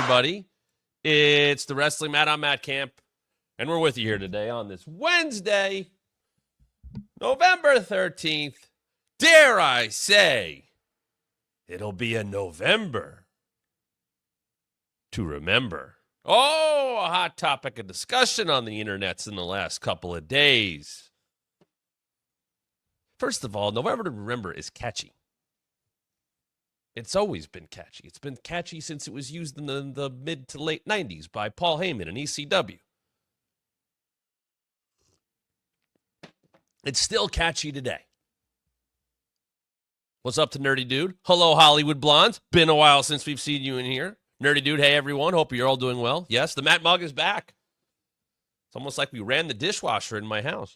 everybody. It's the Wrestling Matt. I'm Matt Camp, and we're with you here today on this Wednesday, November 13th. Dare I say, it'll be a November to remember. Oh, a hot topic of discussion on the internets in the last couple of days. First of all, November to remember is catchy. It's always been catchy. It's been catchy since it was used in the mid to late 90s by Paul Heyman and ECW. It's still catchy today. What's up to Nerdy Dude? Hello, Hollywood Blondes. Been a while since we've seen you in here. Nerdy Dude, hey, everyone. Hope you're all doing well. Yes, the Matt Mug is back. It's almost like we ran the dishwasher in my house.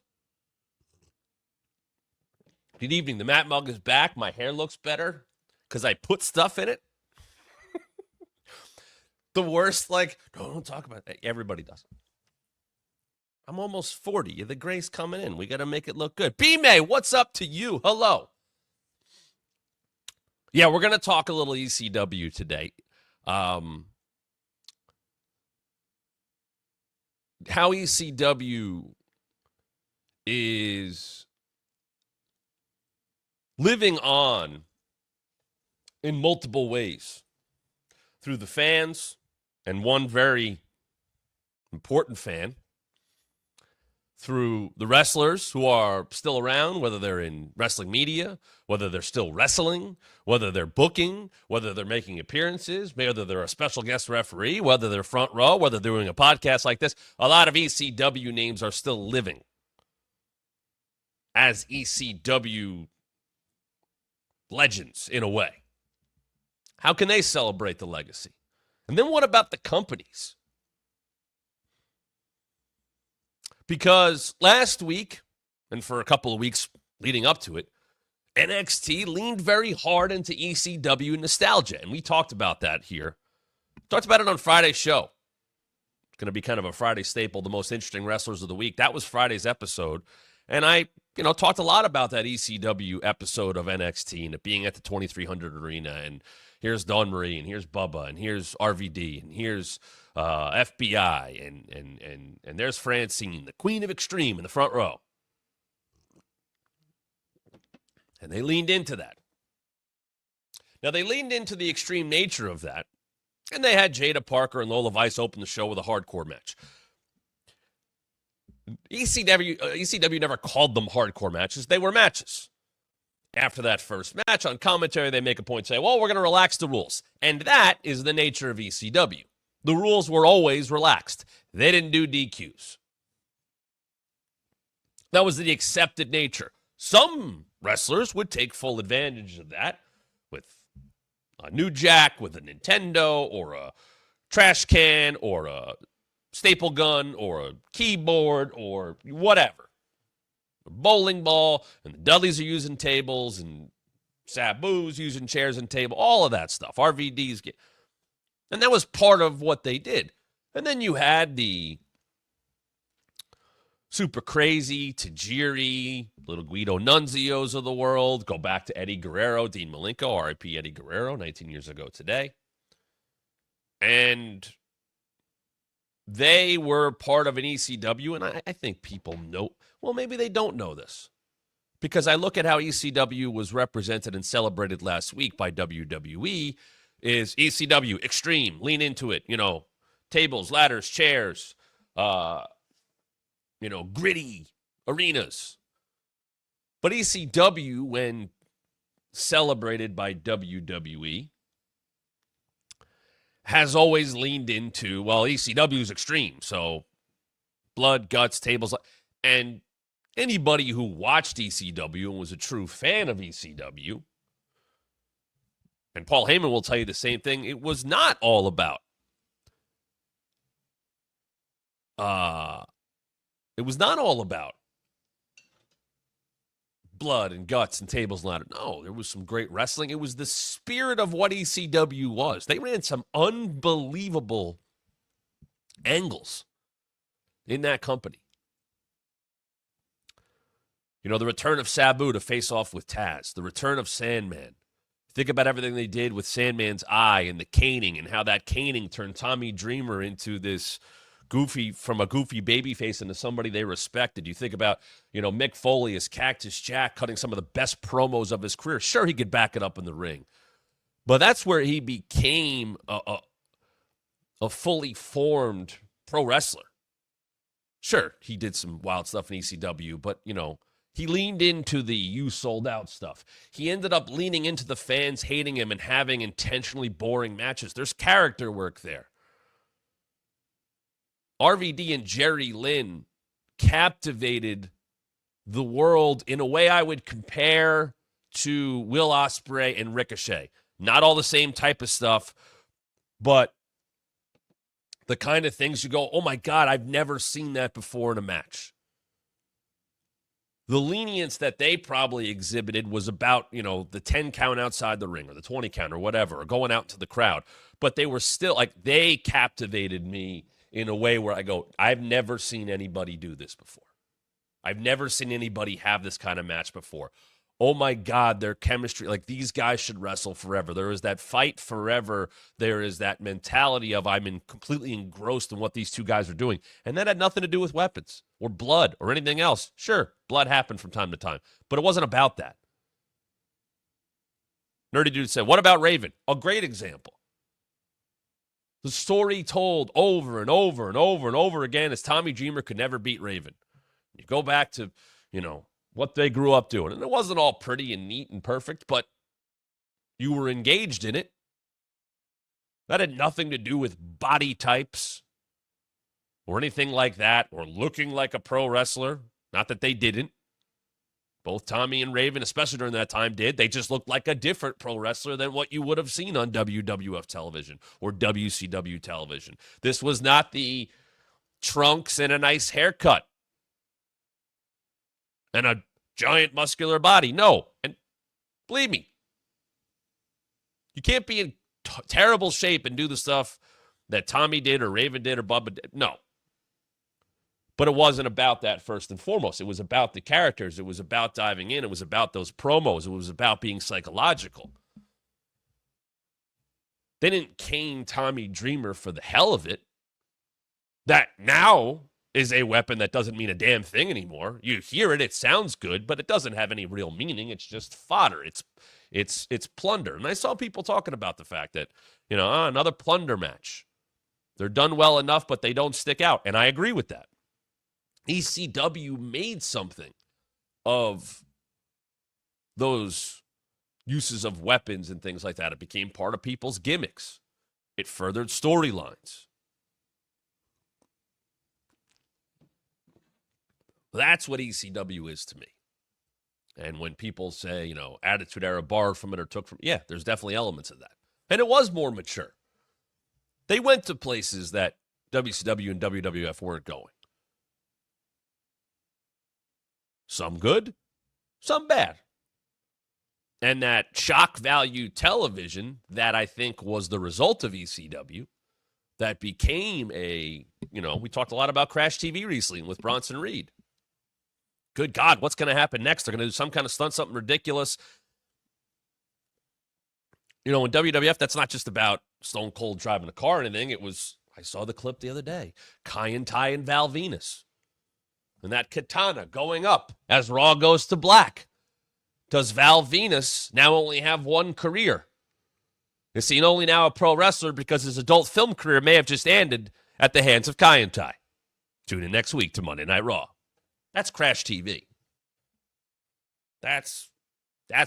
Good evening. The Matt Mug is back. My hair looks better because I put stuff in it. The worst, don't talk about that. Everybody does. I'm almost 40. The gray's coming in. We got to make it look good. B-May, what's up to you? Hello. Yeah, we're going to talk a little ECW today. How ECW is living on in multiple ways through the fans and one very important fan, through the wrestlers who are still around, whether they're in wrestling media, whether they're still wrestling, whether they're booking, whether they're making appearances, whether they're a special guest referee, whether they're front row, whether they're doing a podcast like this. A lot of ECW names are still living as ECW legends in a way. How can they celebrate the legacy? And then what about the companies? Because last week, and for a couple of weeks leading up to it, NXT leaned very hard into ECW nostalgia. And we talked about that here. Talked about it on Friday's show. It's going to be kind of a Friday staple, the most interesting wrestlers of the week. That was Friday's episode. And I, talked a lot about that ECW episode of NXT and it being at the 2300 Arena. And here's Dawn Marie, and here's Bubba, and here's RVD, and here's FBI, and there's Francine, the Queen of Extreme in the front row. And they leaned into that. Now, they leaned into the extreme nature of that, and they had Jada Parker and Lola Vice open the show with a hardcore match. ECW never called them hardcore matches. They were matches. After that first match, on commentary, they make a point say, well, we're going to relax the rules. And that is the nature of ECW. The rules were always relaxed. They didn't do DQs. That was the accepted nature. Some wrestlers would take full advantage of that with a new jack, with a Nintendo, or a trash can, or a staple gun, or a keyboard, or whatever. A bowling ball, and the Dudleys are using tables, and Sabu's using chairs and table, all of that stuff. RVD's get. And that was part of what they did. And then you had the super crazy Tajiri, little Guido Nunzios of the world. Go back to Eddie Guerrero, Dean Malenko, R.I.P. Eddie Guerrero, 19 years ago today. And they were part of an ECW, and I think people know. Well, maybe they don't know this. Because I look at how ECW was represented and celebrated last week by WWE, is ECW, extreme, lean into it, tables, ladders, chairs, gritty arenas. But ECW, when celebrated by WWE, has always leaned into, well, ECW is extreme, so blood, guts, tables, and anybody who watched ECW and was a true fan of ECW, and Paul Heyman will tell you the same thing, it was not all about blood and guts and tables and ladders. No, there was some great wrestling. It was the spirit of what ECW was. They ran some unbelievable angles in that company. The return of Sabu to face off with Taz, the return of Sandman, Think about everything they did with Sandman's eye and the caning and how that caning turned Tommy Dreamer into this from a goofy babyface into somebody they respected. You think about, Mick Foley as Cactus Jack cutting some of the best promos of his career. Sure, he could back it up in the ring. But that's where he became a fully formed pro wrestler. Sure, he did some wild stuff in ECW, but, he leaned into the "you sold out" stuff. He ended up leaning into the fans hating him and having intentionally boring matches. There's character work there. RVD and Jerry Lynn captivated the world in a way I would compare to Will Ospreay and Ricochet. Not all the same type of stuff, but the kind of things you go, oh my God, I've never seen that before in a match. The lenience that they probably exhibited was about, the 10 count outside the ring or the 20 count or whatever, or going out to the crowd. But they were still, they captivated me in a way where I go, I've never seen anybody do this before. I've never seen anybody have this kind of match before. Oh my God, their chemistry, these guys should wrestle forever. There is that fight forever. There is that mentality of I'm completely engrossed in what these two guys are doing. And that had nothing to do with weapons or blood or anything else. Sure, blood happened from time to time, but it wasn't about that. Nerdy Dude said, what about Raven? A great example. The story told over and over and over and over again is Tommy Dreamer could never beat Raven. You go back to, what they grew up doing. And it wasn't all pretty and neat and perfect, but you were engaged in it. That had nothing to do with body types or anything like that, or looking like a pro wrestler. Not that they didn't. Both Tommy and Raven, especially during that time, did. They just looked like a different pro wrestler than what you would have seen on WWF television or WCW television. This was not the trunks and a nice haircut and a giant muscular body. No. And believe me, you can't be in terrible shape and do the stuff that Tommy did or Raven did or Bubba did. No. But it wasn't about that first and foremost. It was about the characters. It was about diving in. It was about those promos. It was about being psychological. They didn't cane Tommy Dreamer for the hell of it. That now is a weapon that doesn't mean a damn thing anymore. You hear it, it sounds good, but it doesn't have any real meaning. It's just fodder. It's plunder. And I saw people talking about the fact that, another plunder match. They're done well enough, but they don't stick out. And I agree with that. ECW made something of those uses of weapons and things like that. It became part of people's gimmicks. It furthered storylines. That's what ECW is to me. And when people say, Attitude Era borrowed from it or took from it, yeah, there's definitely elements of that. And it was more mature. They went to places that WCW and WWF weren't going. Some good, some bad. And that shock value television that I think was the result of ECW, that became we talked a lot about Crash TV recently with Bronson Reed. Good God, what's going to happen next? They're going to do some kind of stunt, something ridiculous. In WWF, that's not just about Stone Cold driving a car or anything. I saw the clip the other day. Kai and Val Venus. And that katana going up as Raw goes to black. Does Val Venus now only have one career? Is he only now a pro wrestler because his adult film career may have just ended at the hands of Kai and Tai? Tune in next week to Monday Night Raw. That's Crash TV. That's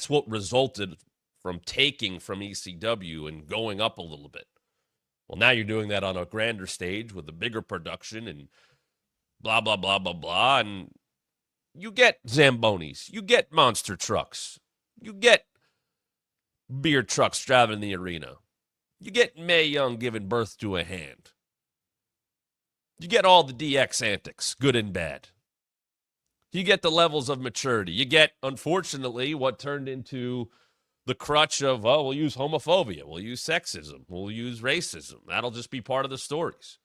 what resulted from taking from ECW and going up a little bit. Well, now you're doing that on a grander stage with a bigger production and blah, blah, blah, blah, blah. And you get Zambonis. You get monster trucks. You get beer trucks driving the arena. You get Mae Young giving birth to a hand. You get all the DX antics, good and bad. You get the levels of maturity. You get, unfortunately, what turned into the crutch of, we'll use homophobia, we'll use sexism, we'll use racism. That'll just be part of the stories.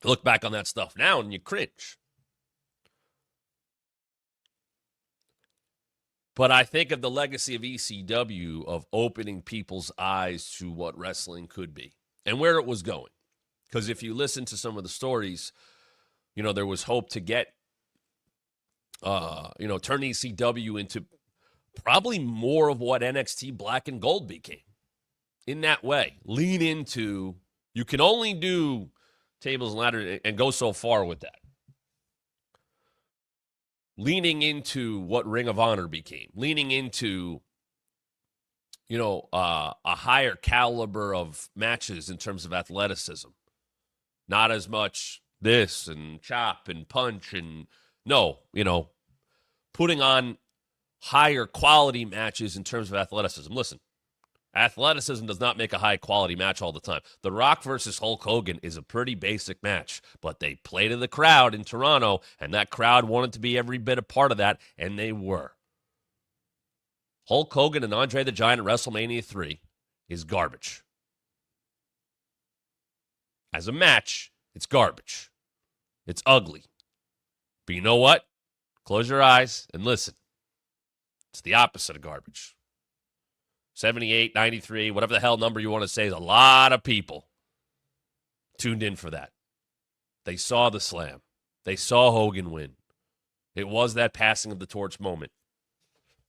You look back on that stuff now and you cringe. But I think of the legacy of ECW of opening people's eyes to what wrestling could be and where it was going. Because if you listen to some of the stories, there was hope to get, turn ECW into probably more of what NXT Black and Gold became. In that way, lean into, you can only do tables and ladders and go so far with that. Leaning into what Ring of Honor became, leaning into, a higher caliber of matches in terms of athleticism. Not as much this and chop and punch and putting on higher quality matches in terms of athleticism. Listen, athleticism does not make a high quality match all the time. The Rock versus Hulk Hogan is a pretty basic match, but they played to the crowd in Toronto, and that crowd wanted to be every bit a part of that, and they were. Hulk Hogan and Andre the Giant at WrestleMania 3 is garbage. As a match, it's garbage. It's ugly. But you know what? Close your eyes and listen. It's the opposite of garbage. 78, 93, whatever the hell number you want to say, is a lot of people tuned in for that. They saw the slam. They saw Hogan win. It was that passing of the torch moment.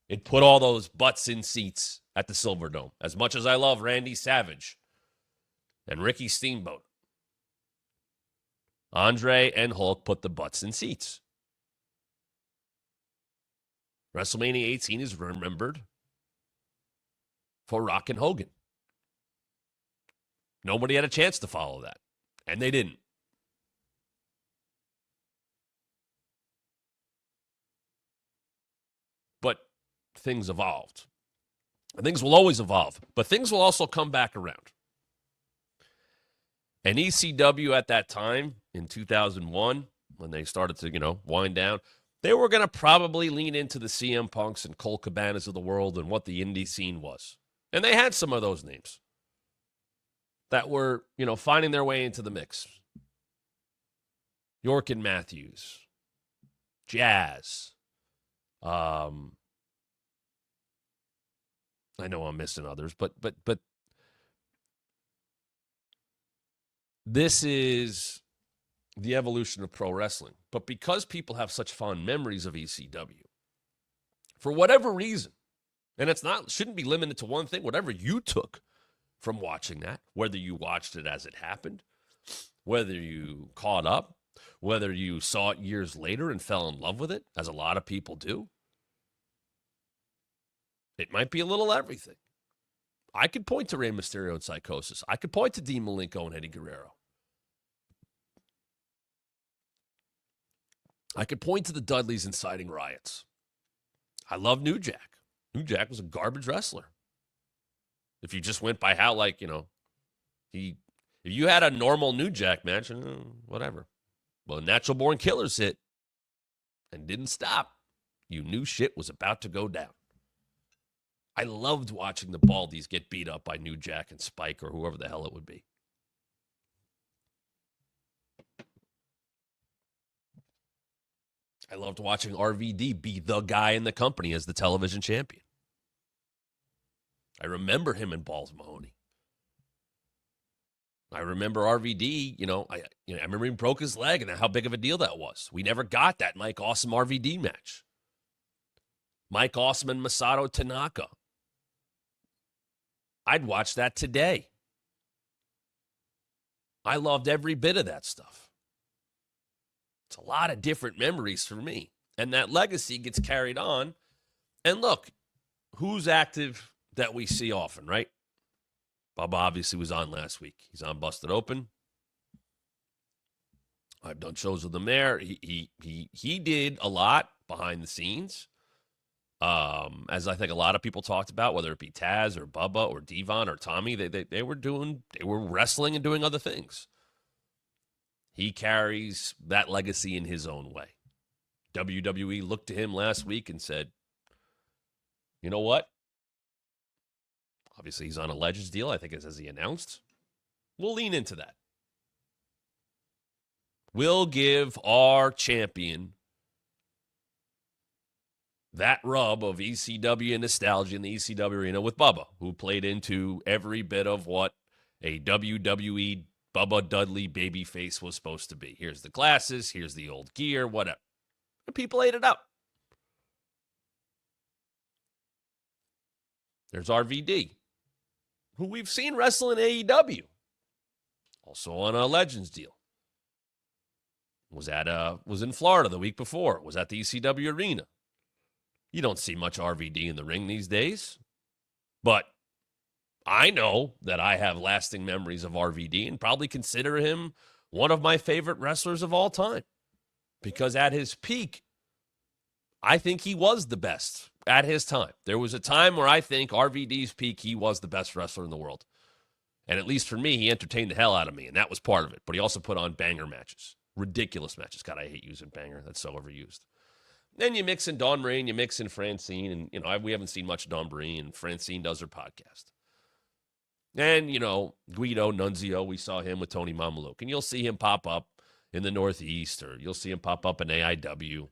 It put all those butts in seats at the Silverdome. As much as I love Randy Savage and Ricky Steamboat, Andre and Hulk put the butts in seats. WrestleMania 18 is remembered for Rock and Hogan. Nobody had a chance to follow that, and they didn't. But things evolved. And things will always evolve, but things will also come back around. And ECW at that time, in 2001, when they started to, wind down, they were going to probably lean into the CM Punks and Colt Cabanas of the world and what the indie scene was. And they had some of those names that were, finding their way into the mix. York and Matthews, Jazz. I know I'm missing others, but this is the evolution of pro wrestling. But because people have such fond memories of ECW, for whatever reason, and shouldn't be limited to one thing, whatever you took from watching that, whether you watched it as it happened, whether you caught up, whether you saw it years later and fell in love with it, as a lot of people do, it might be a little everything. I could point to Rey Mysterio and Psychosis. I could point to Dean Malenko and Eddie Guerrero. I could point to the Dudleys inciting riots. I love New Jack. New Jack was a garbage wrestler. If you just went by how, if you had a normal New Jack match, whatever. Well, Natural Born Killers hit and didn't stop. You knew shit was about to go down. I loved watching the Baldies get beat up by New Jack and Spike or whoever the hell it would be. I loved watching RVD be the guy in the company as the television champion. I remember him and Balls Mahoney. I remember RVD, I remember he broke his leg and how big of a deal that was. We never got that Mike Awesome RVD match. Mike Awesome and Masato Tanaka. I'd watch that today. I loved every bit of that stuff. It's a lot of different memories for me. And that legacy gets carried on. And look, who's active that we see often, right? Bubba obviously was on last week. He's on Busted Open. I've done shows with him there. He did a lot behind the scenes. As I think a lot of people talked about, whether it be Taz or Bubba or Devon or Tommy, they were wrestling and doing other things. He carries that legacy in his own way. WWE looked to him last week and said, you know what? Obviously, he's on a Legends deal, I think, as he announced. We'll lean into that. We'll give our champion that rub of ECW and nostalgia in the ECW arena with Bubba, who played into every bit of what a WWE Bubba Dudley babyface was supposed to be. Here's the glasses, here's the old gear, whatever. And people ate it up. There's RVD, who we've seen wrestle in AEW, also on a Legends deal. Was in Florida the week before. Was at the ECW arena. You don't see much RVD in the ring these days, but I know that I have lasting memories of RVD and probably consider him one of my favorite wrestlers of all time, because at his peak, I think he was the best at his time. There was a time where I think RVD's peak, he was the best wrestler in the world. And at least for me, he entertained the hell out of me, and that was part of it. But he also put on banger matches, ridiculous matches. God, I hate using banger. That's so overused. Then you mix in Dawn Marie and you mix in Francine, and we haven't seen much of Dawn Marie, and Francine does her podcast. And, Guido Nunzio, we saw him with Tony Mamaluke, and you'll see him pop up in the Northeast, or you'll see him pop up in AIW.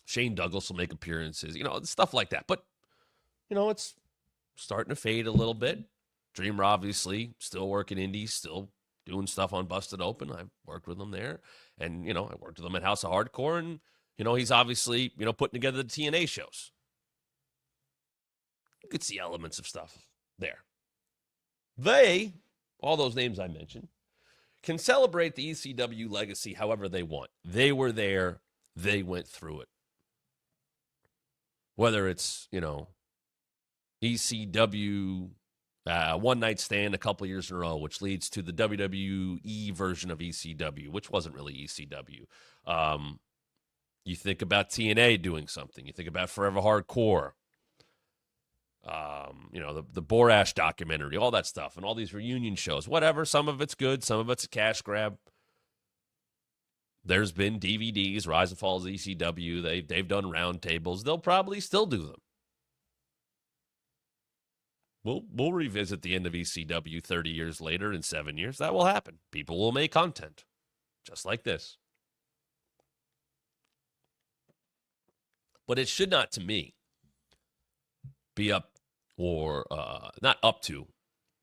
Shane Douglas will make appearances, stuff like that. But, it's starting to fade a little bit. Dreamer, obviously, still working indies, still doing stuff on Busted Open. I've worked with him there. And, I worked with him at House of Hardcore, and, he's obviously, putting together the TNA shows. You could see elements of stuff there. They, all those names I mentioned, can celebrate the ECW legacy however they want. They were there. They went through it. Whether it's, ECW One Night Stand a couple years in a row, which leads to the WWE version of ECW, which wasn't really ECW. You think about TNA doing something. You think about Forever Hardcore. The Borash documentary, all that stuff, and all these reunion shows, whatever. Some of it's good. Some of it's a cash grab. There's been DVDs, Rise and Falls of ECW. They've done roundtables. They'll probably still do them. We'll revisit the end of ECW 30 years later in 7 years. That will happen. People will make content just like this. But it should not, to me, be up or not up to,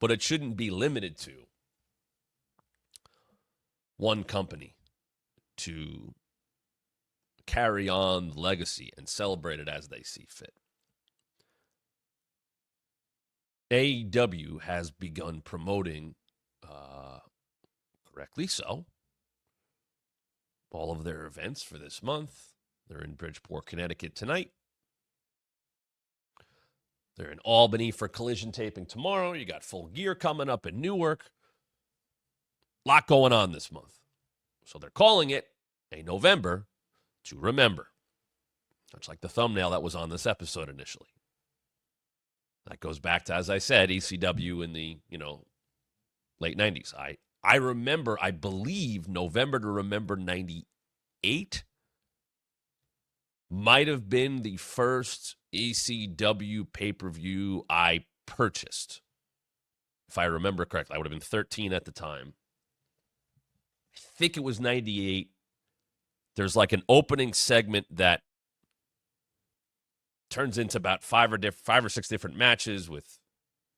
but it shouldn't be limited to one company to carry on the legacy and celebrate it as they see fit. AEW has begun promoting, correctly so, all of their events for this month. They're in Bridgeport, Connecticut tonight. They're in Albany for Collision taping tomorrow. You got Full Gear coming up in Newark. A lot going on this month. So they're calling it a November to Remember. Much like the thumbnail that was on this episode initially. That goes back to, as I said, ECW in the, late 90s. I remember, I believe, November to Remember 98 might have been the first ECW pay-per-view I purchased. If I remember correctly, I would have been 13 at the time. I think it was 98. There's like an opening segment that turns into about five or six different matches with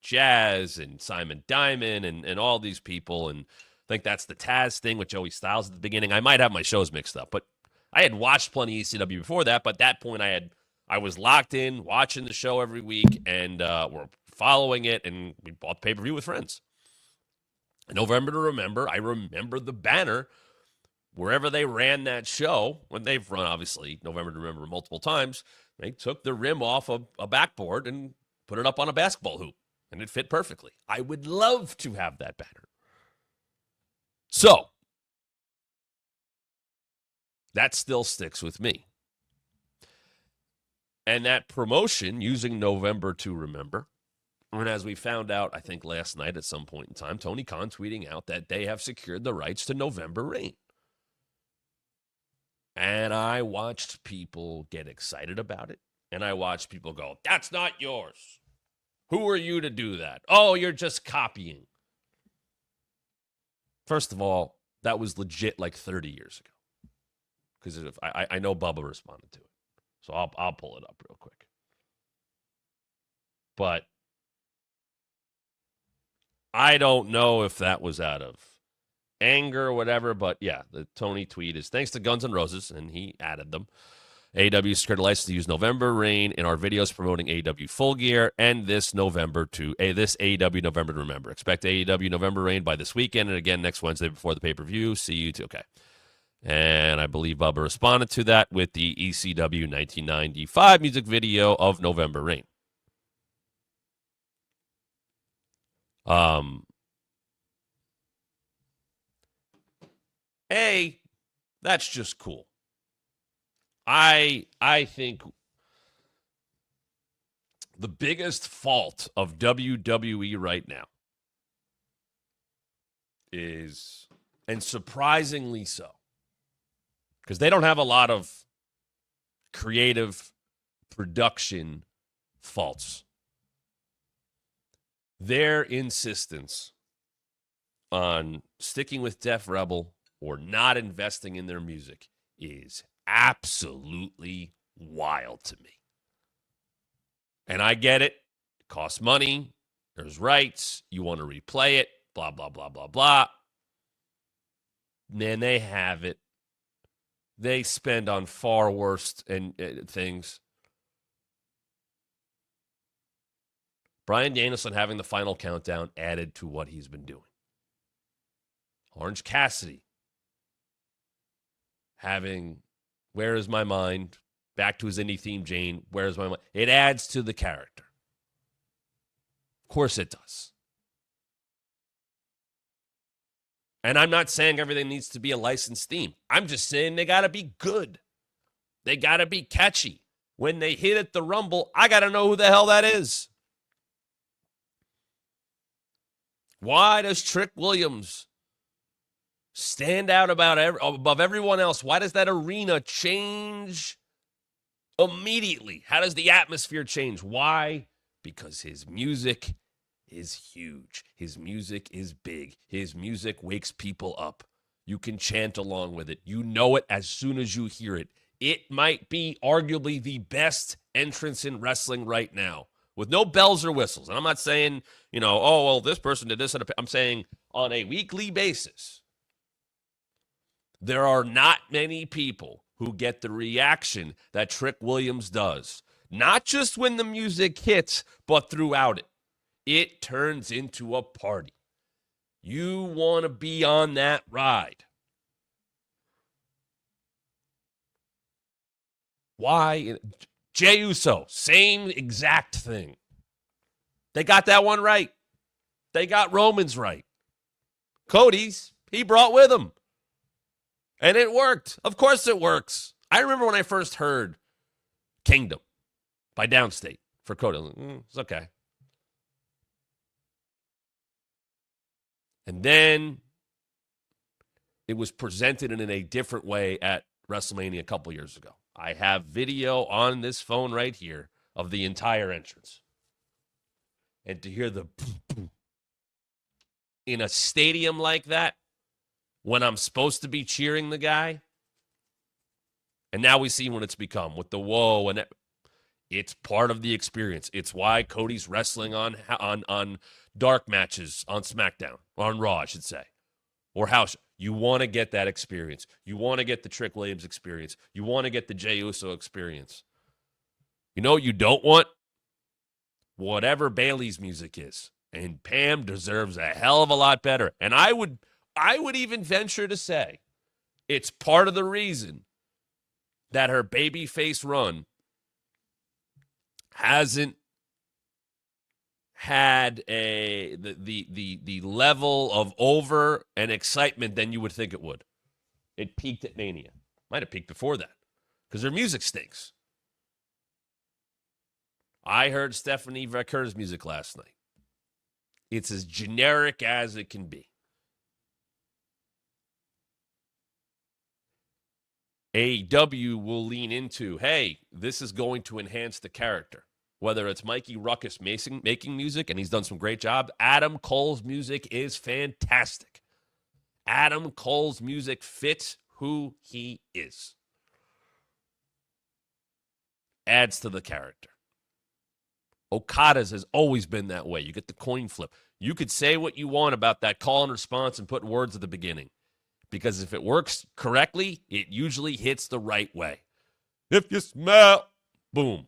Jazz and Simon Diamond and all these people. And I think that's the Taz thing with Joey Styles at the beginning. I might have my shows mixed up, but I had watched plenty of ECW before that. But at that point, I was locked in, watching the show every week, and we're following it, and we bought pay-per-view with friends. November to Remember, I remember the banner wherever they ran that show, when they've run, obviously, November to Remember multiple times, they took the rim off a backboard and put it up on a basketball hoop, and it fit perfectly. I would love to have that banner. So, that still sticks with me. And that promotion, using November to Remember, and as we found out, I think last night at some point in time, Tony Khan tweeting out that they have secured the rights to November Rain. And I watched people get excited about it. And I watched people go, that's not yours. Who are you to do that? Oh, you're just copying. First of all, that was legit like 30 years ago. Because I know Bubba responded to it. So I'll pull it up real quick. But I don't know if that was out of anger or whatever, but yeah, the Tony tweet is thanks to Guns N' Roses, and he added them. AEW secured a license to use November Rain in our videos promoting AEW Full Gear and this November to this AEW November to Remember. Expect AEW November Rain by this weekend and again next Wednesday before the pay-per-view. See you too. Okay. And I believe Bubba responded to that with the ECW 1995 music video of November Rain. That's just cool. I think the biggest fault of WWE right now is, and surprisingly so, because they don't have a lot of creative production faults. Their insistence on sticking with Def Rebel or not investing in their music is absolutely wild to me. And I get it. It costs money. There's rights. You want to replay it. Blah, blah, blah, blah, blah. Man, they have it. They spend on far worse things. Bryan Danielson having the final countdown added to what he's been doing. Orange Cassidy having Where Is My Mind, back to his indie theme, Jane, Where Is My Mind. It adds to the character. Of course it does. And I'm not saying everything needs to be a licensed theme. I'm just saying they got to be good. They got to be catchy. When they hit at the Rumble, I got to know who the hell that is. Why does Trick Williams stand out above everyone else? Why does that arena change immediately? How does the atmosphere change? Why? Because his music is huge. His music is big. His music wakes people up. You can chant along with it. You know it as soon as you hear it. It might be arguably the best entrance in wrestling right now, with no bells or whistles. And I'm not saying, oh, well, this person did this. I'm saying on a weekly basis, there are not many people who get the reaction that Trick Williams does. Not just when the music hits, but throughout it. It turns into a party. You want to be on that ride. Why? Jey Uso, same exact thing. They got that one right. They got Roman's right. Cody's, he brought with him. And it worked. Of course it works. I remember when I first heard Kingdom by Downstate for Cody. I was like, it's okay. And then it was presented in a different way at WrestleMania a couple years ago. I have video on this phone right here of the entire entrance. And to hear the boom, boom in a stadium like that, when I'm supposed to be cheering the guy, and now we see what it's become with the whoa, and it's part of the experience. It's why Cody's wrestling on dark matches on SmackDown, on Raw, I should say, or House. You want to get that experience. You want to get the Trick Williams experience. You want to get the Jey Uso experience. You know what you don't want? Whatever Bayley's music is. And Pam deserves a hell of a lot better. And I would even venture to say it's part of the reason that her babyface run hasn't had the level of over and excitement than you would think it would. It peaked at Mania. Might have peaked before that because her music stinks. I heard Stephanie Vaquer's music last night. It's as generic as it can be. AEW will lean into, hey, this is going to enhance the character. Whether it's Mikey Ruckus making music, and he's done some great job. Adam Cole's music is fantastic. Adam Cole's music fits who he is. adds to the character. Okada's has always been that way. You get the coin flip. You could say what you want about that call and response and put words at the beginning, because if it works correctly, it usually hits the right way. If you smell, boom.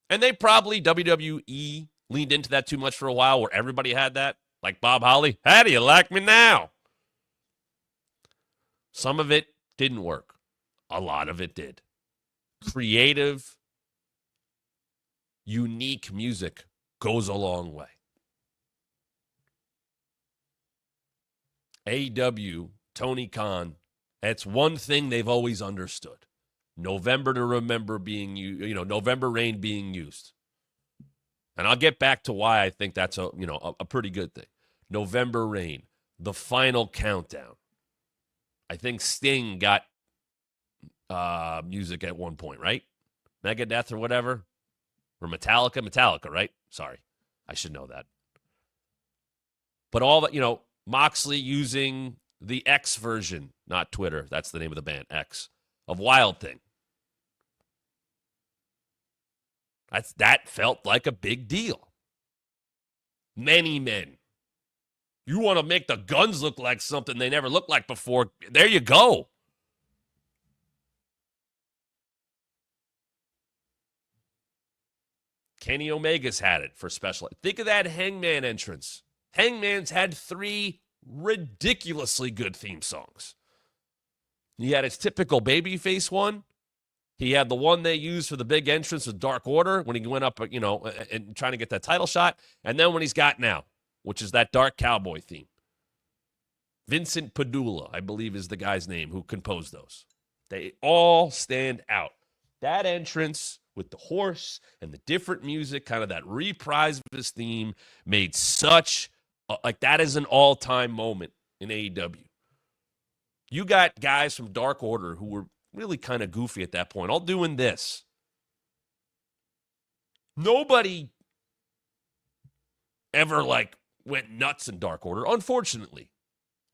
And they probably, WWE, leaned into that too much for a while where everybody had that. Like Bob Holly, how do you like me now? Some of it didn't work. A lot of it did. Creative, unique music goes a long way. AEW, Tony Khan, that's one thing they've always understood. November to Remember being November Rain being used. And I'll get back to why I think that's a pretty good thing. November Rain, the final countdown. I think Sting got music at one point, right? Megadeth or whatever. Or Metallica, right? Sorry. I should know that. But all that, Moxley using the X version, not Twitter, that's the name of the band, X, of Wild Thing. That felt like a big deal. Many men. You want to make the Guns look like something they never looked like before, there you go. Kenny Omega's had it for special. Think of that Hangman entrance. Hangman's had 3 ridiculously good theme songs. He had his typical babyface one. He had the one they used for the big entrance with Dark Order when he went up, and trying to get that title shot. And then when he's got now, which is that Dark Cowboy theme. Vincent Padula, I believe, is the guy's name who composed those. They all stand out. That entrance with the horse and the different music, kind of that reprise of his theme, made such, that is an all-time moment in AEW. You got guys from Dark Order who were really kind of goofy at that point, all doing this. Nobody ever, went nuts in Dark Order, unfortunately,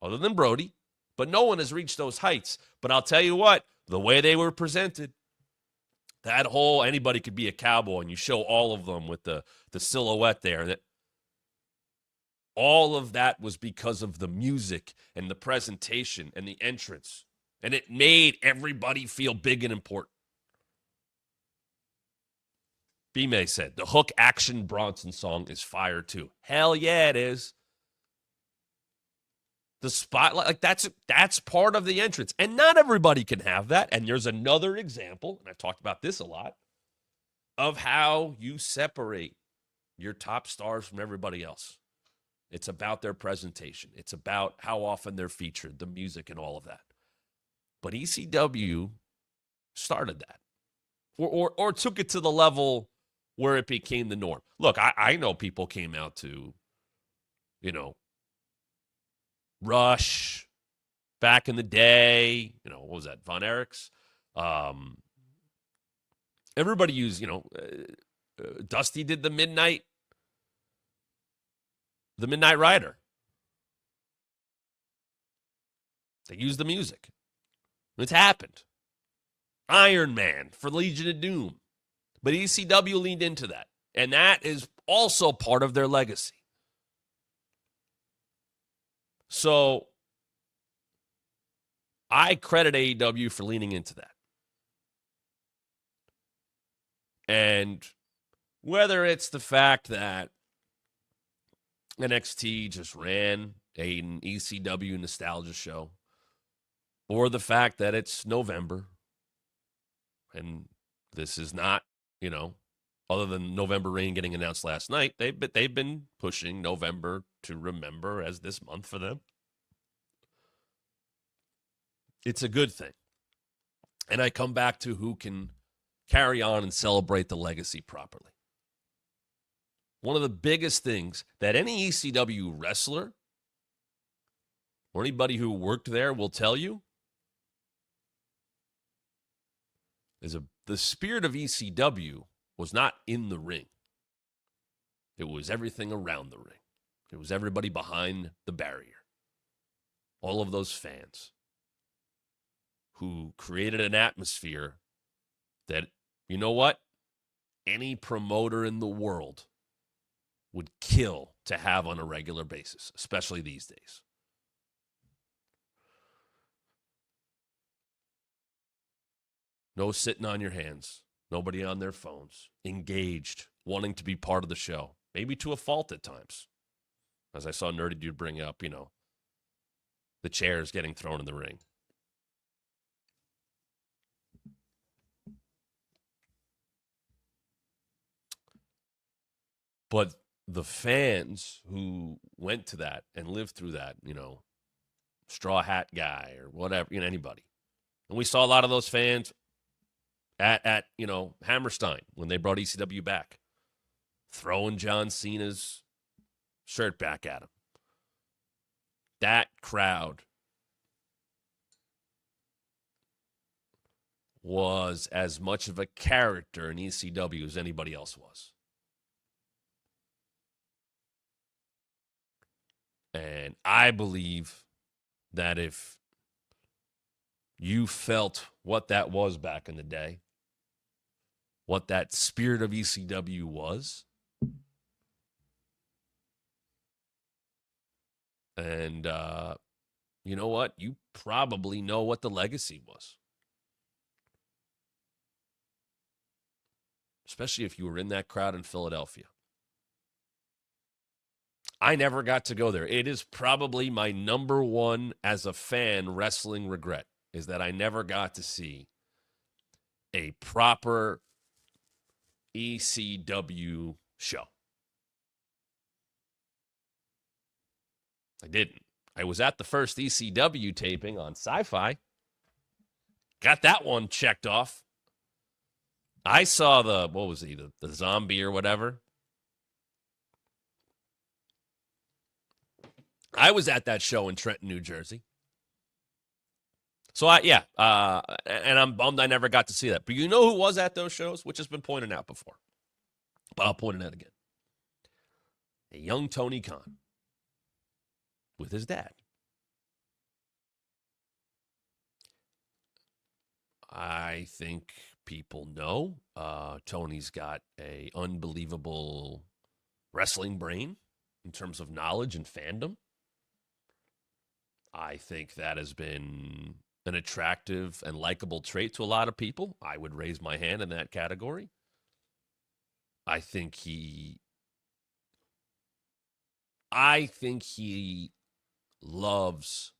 other than Brody. But no one has reached those heights. But I'll tell you what, the way they were presented, that whole anybody could be a cowboy, and you show all of them with the silhouette there. That all of that was because of the music and the presentation and the entrance. And it made everybody feel big and important. B-May said, the Hook Action Bronson song is fire too. Hell yeah, it is. The spotlight, that's part of the entrance. And not everybody can have that. And there's another example, and I've talked about this a lot, of how you separate your top stars from everybody else. It's about their presentation. It's about how often they're featured, the music and all of that. But ECW started that. Or took it to the level where it became the norm. Look, I know people came out to, Rush back in the day. What was that? Von Erichs. Everybody used, Dusty did the Midnight Rider. They used the music. It's happened. Iron Man for Legion of Doom. But ECW leaned into that. And that is also part of their legacy. So I credit AEW for leaning into that. And whether it's the fact that NXT just ran an ECW nostalgia show, or the fact that it's November, and this is not, other than November Rain getting announced last night, they've been pushing November to Remember as this month for them. It's a good thing. And I come back to who can carry on and celebrate the legacy properly. One of the biggest things that any ECW wrestler or anybody who worked there will tell you is the spirit of ECW was not in the ring. It was everything around the ring. It was everybody behind the barrier. All of those fans who created an atmosphere that you know what? Any promoter in the world would kill to have on a regular basis, especially these days. No sitting on your hands. Nobody on their phones. Engaged. Wanting to be part of the show. Maybe to a fault at times. As I saw Nerdy Dude bring up, the chairs getting thrown in the ring. But the fans who went to that and lived through that, Straw Hat Guy or whatever, anybody. And we saw a lot of those fans at Hammerstein when they brought ECW back, throwing John Cena's shirt back at him. That crowd was as much of a character in ECW as anybody else was. And I believe that if you felt what that was back in the day, what that spirit of ECW was, and you know what? You probably know what the legacy was. Especially if you were in that crowd in Philadelphia. I never got to go there. It is probably my number one as a fan wrestling regret, is that I never got to see a proper ECW show. I didn't. I was at the first ECW taping on Sci-Fi. Got that one checked off. I saw the zombie or whatever. I was at that show in Trenton, New Jersey. So, and I'm bummed I never got to see that. But you know who was at those shows, which has been pointed out before. But I'll point it out again. A young Tony Khan with his dad. I think people know Tony's got an unbelievable wrestling brain in terms of knowledge and fandom. I think that has been an attractive and likable trait to a lot of people. I would raise my hand in that category. I think he loves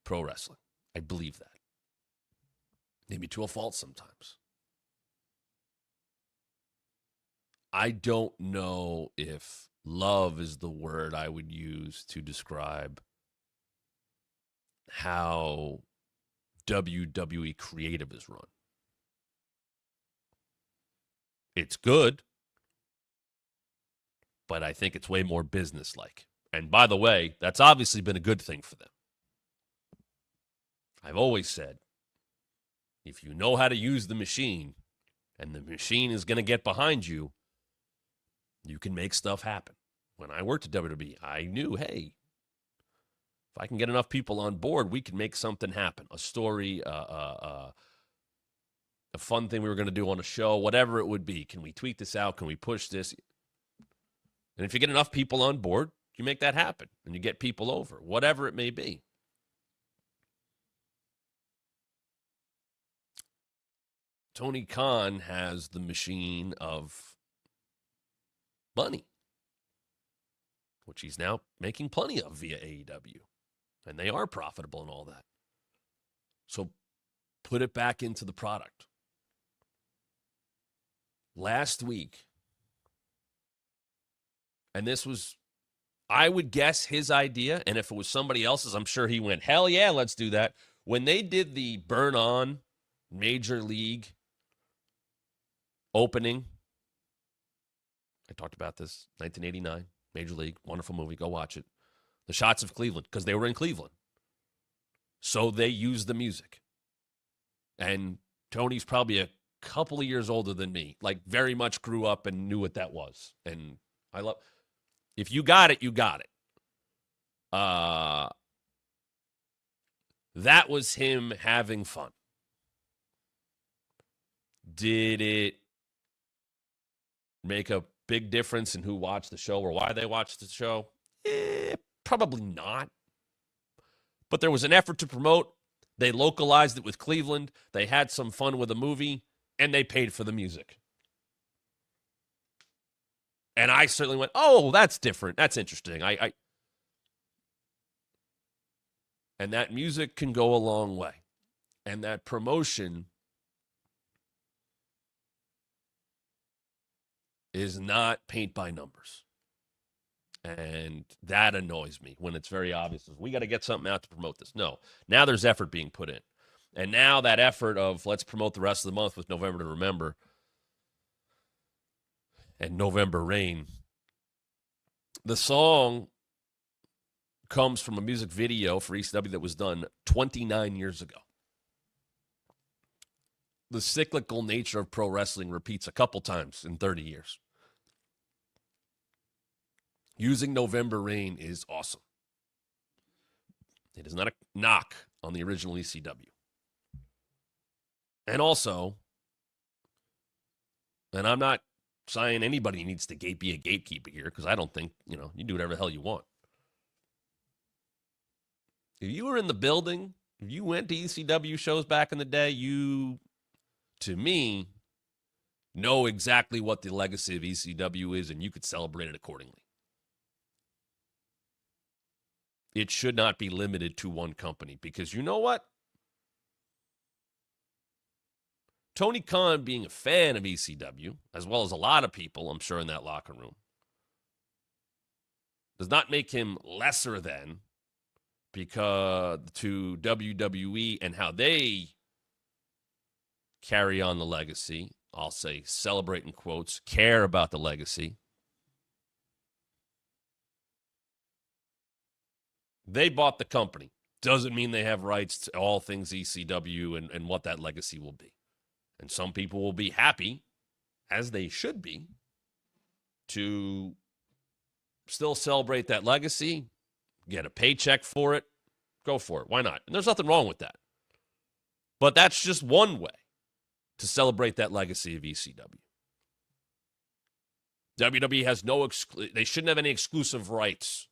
pro wrestling. I believe that. Maybe to a fault sometimes. I don't know if love is the word I would use to describe how WWE creative is run. It's good, but I think it's way more business-like. And by the way, that's obviously been a good thing for them. I've always said, if you know how to use the machine, and the machine is going to get behind you, you can make stuff happen. When I worked at WWE, I knew, hey, if I can get enough people on board, we can make something happen. A story, a fun thing we were going to do on a show, whatever it would be. Can we tweak this out? Can we push this? And if you get enough people on board, you make that happen. And you get people over, whatever it may be. Tony Khan has the machine of money, which he's now making plenty of via AEW. And they are profitable and all that. So put it back into the product. Last week, and this was, I would guess, his idea, and if it was somebody else's, I'm sure he went, hell yeah, let's do that. When they did the Burn On Major League opening, I talked about this, 1989, Major League, wonderful movie, go watch it. The shots of Cleveland, because they were in Cleveland. So they used the music. And Tony's probably a couple of years older than me, like very much grew up and knew what that was. And I love, if you got it, you got it. That was him having fun. Did it make a big difference in who watched the show or why they watched the show? Probably not. But there was an effort to promote. They localized it with Cleveland. They had some fun with the movie, and they paid for the music. And I certainly went, oh, that's different. That's interesting. And that music can go a long way. And that promotion is not paint by numbers. And that annoys me when it's very obvious. We got to get something out to promote this. No. Now there's effort being put in. And now that effort of let's promote the rest of the month with November to Remember and November Rain. The song comes from a music video for ECW that was done 29 years ago. The cyclical nature of pro wrestling repeats a couple times in 30 years. Using November Rain is awesome. It is not a knock on the original ECW. And also, and I'm not saying anybody needs to be a gatekeeper here, because I don't think, you do whatever the hell you want. If you were in the building, if you went to ECW shows back in the day, you, to me, know exactly what the legacy of ECW is, and you could celebrate it accordingly. It should not be limited to one company, because you know what? Tony Khan being a fan of ECW, as well as a lot of people, I'm sure, in that locker room, does not make him lesser than because to WWE and how they carry on the legacy. I'll say celebrate in quotes, care about the legacy. They bought the company. Doesn't mean they have rights to all things ECW and what that legacy will be. And some people will be happy, as they should be, to still celebrate that legacy, get a paycheck for it, go for it. Why not? And there's nothing wrong with that. But that's just one way to celebrate that legacy of ECW. WWE has they shouldn't have any exclusive rights.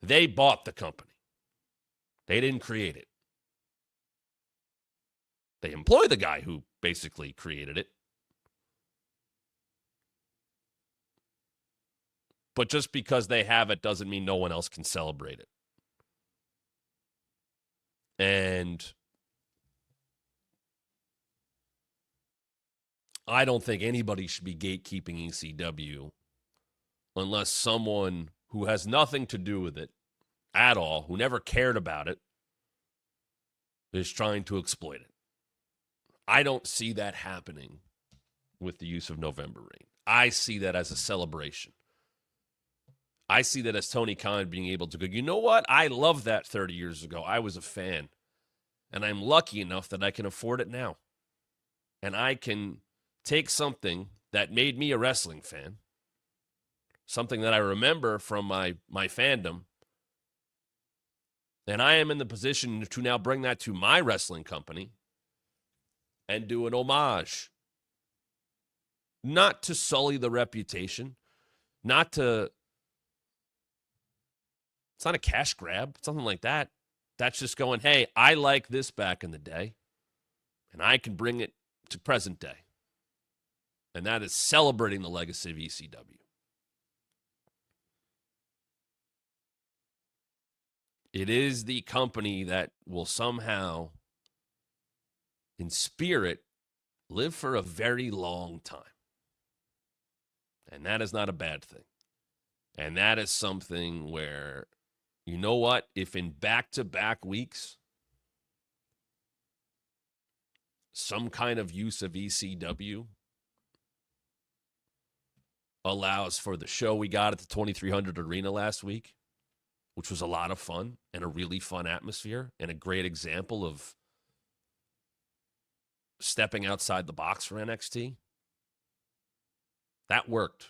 They bought the company. They didn't create it. They employ the guy who basically created it. But just because they have it doesn't mean no one else can celebrate it. And I don't think anybody should be gatekeeping ECW unless someone who has nothing to do with it at all, who never cared about it, is trying to exploit it. I don't see that happening with the use of November Rain. I see that as a celebration. I see that as Tony Khan being able to go, you know what? I loved that 30 years ago. I was a fan. And I'm lucky enough that I can afford it now. And I can take something that made me a wrestling fan, something that I remember from my fandom, and I am in the position to now bring that to my wrestling company and do an homage. Not to sully the reputation, it's not a cash grab, something like that. That's just going, hey, I like this back in the day, and I can bring it to present day. And that is celebrating the legacy of ECW. It is the company that will somehow, in spirit, live for a very long time. And that is not a bad thing. And that is something where, you know what? If in back-to-back weeks, some kind of use of ECW allows for the show we got at the 2300 Arena last week, which was a lot of fun and a really fun atmosphere and a great example of stepping outside the box for NXT. That worked.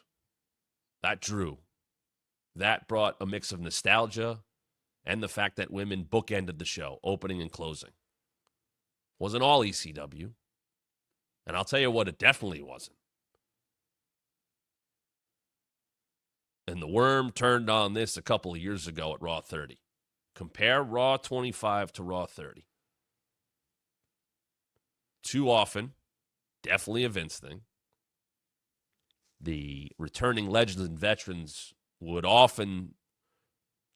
That drew. That brought a mix of nostalgia and the fact that women bookended the show, opening and closing. Wasn't all ECW, And I'll tell you what, it definitely wasn't. And the worm turned on this a couple of years ago at Raw 30. Compare Raw 25 to Raw 30. Too often, definitely a Vince thing. The returning legends and veterans would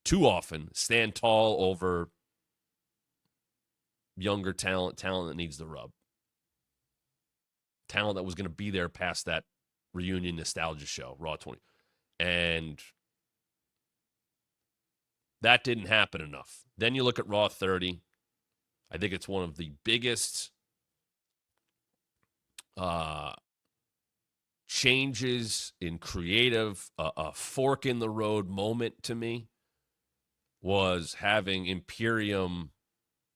too often, stand tall over younger talent that needs the rub. Talent that was going to be there past that reunion nostalgia show, Raw 20. And that didn't happen enough. Then you look at Raw 30. I think it's one of the biggest changes in creative, a fork in the road moment to me was having Imperium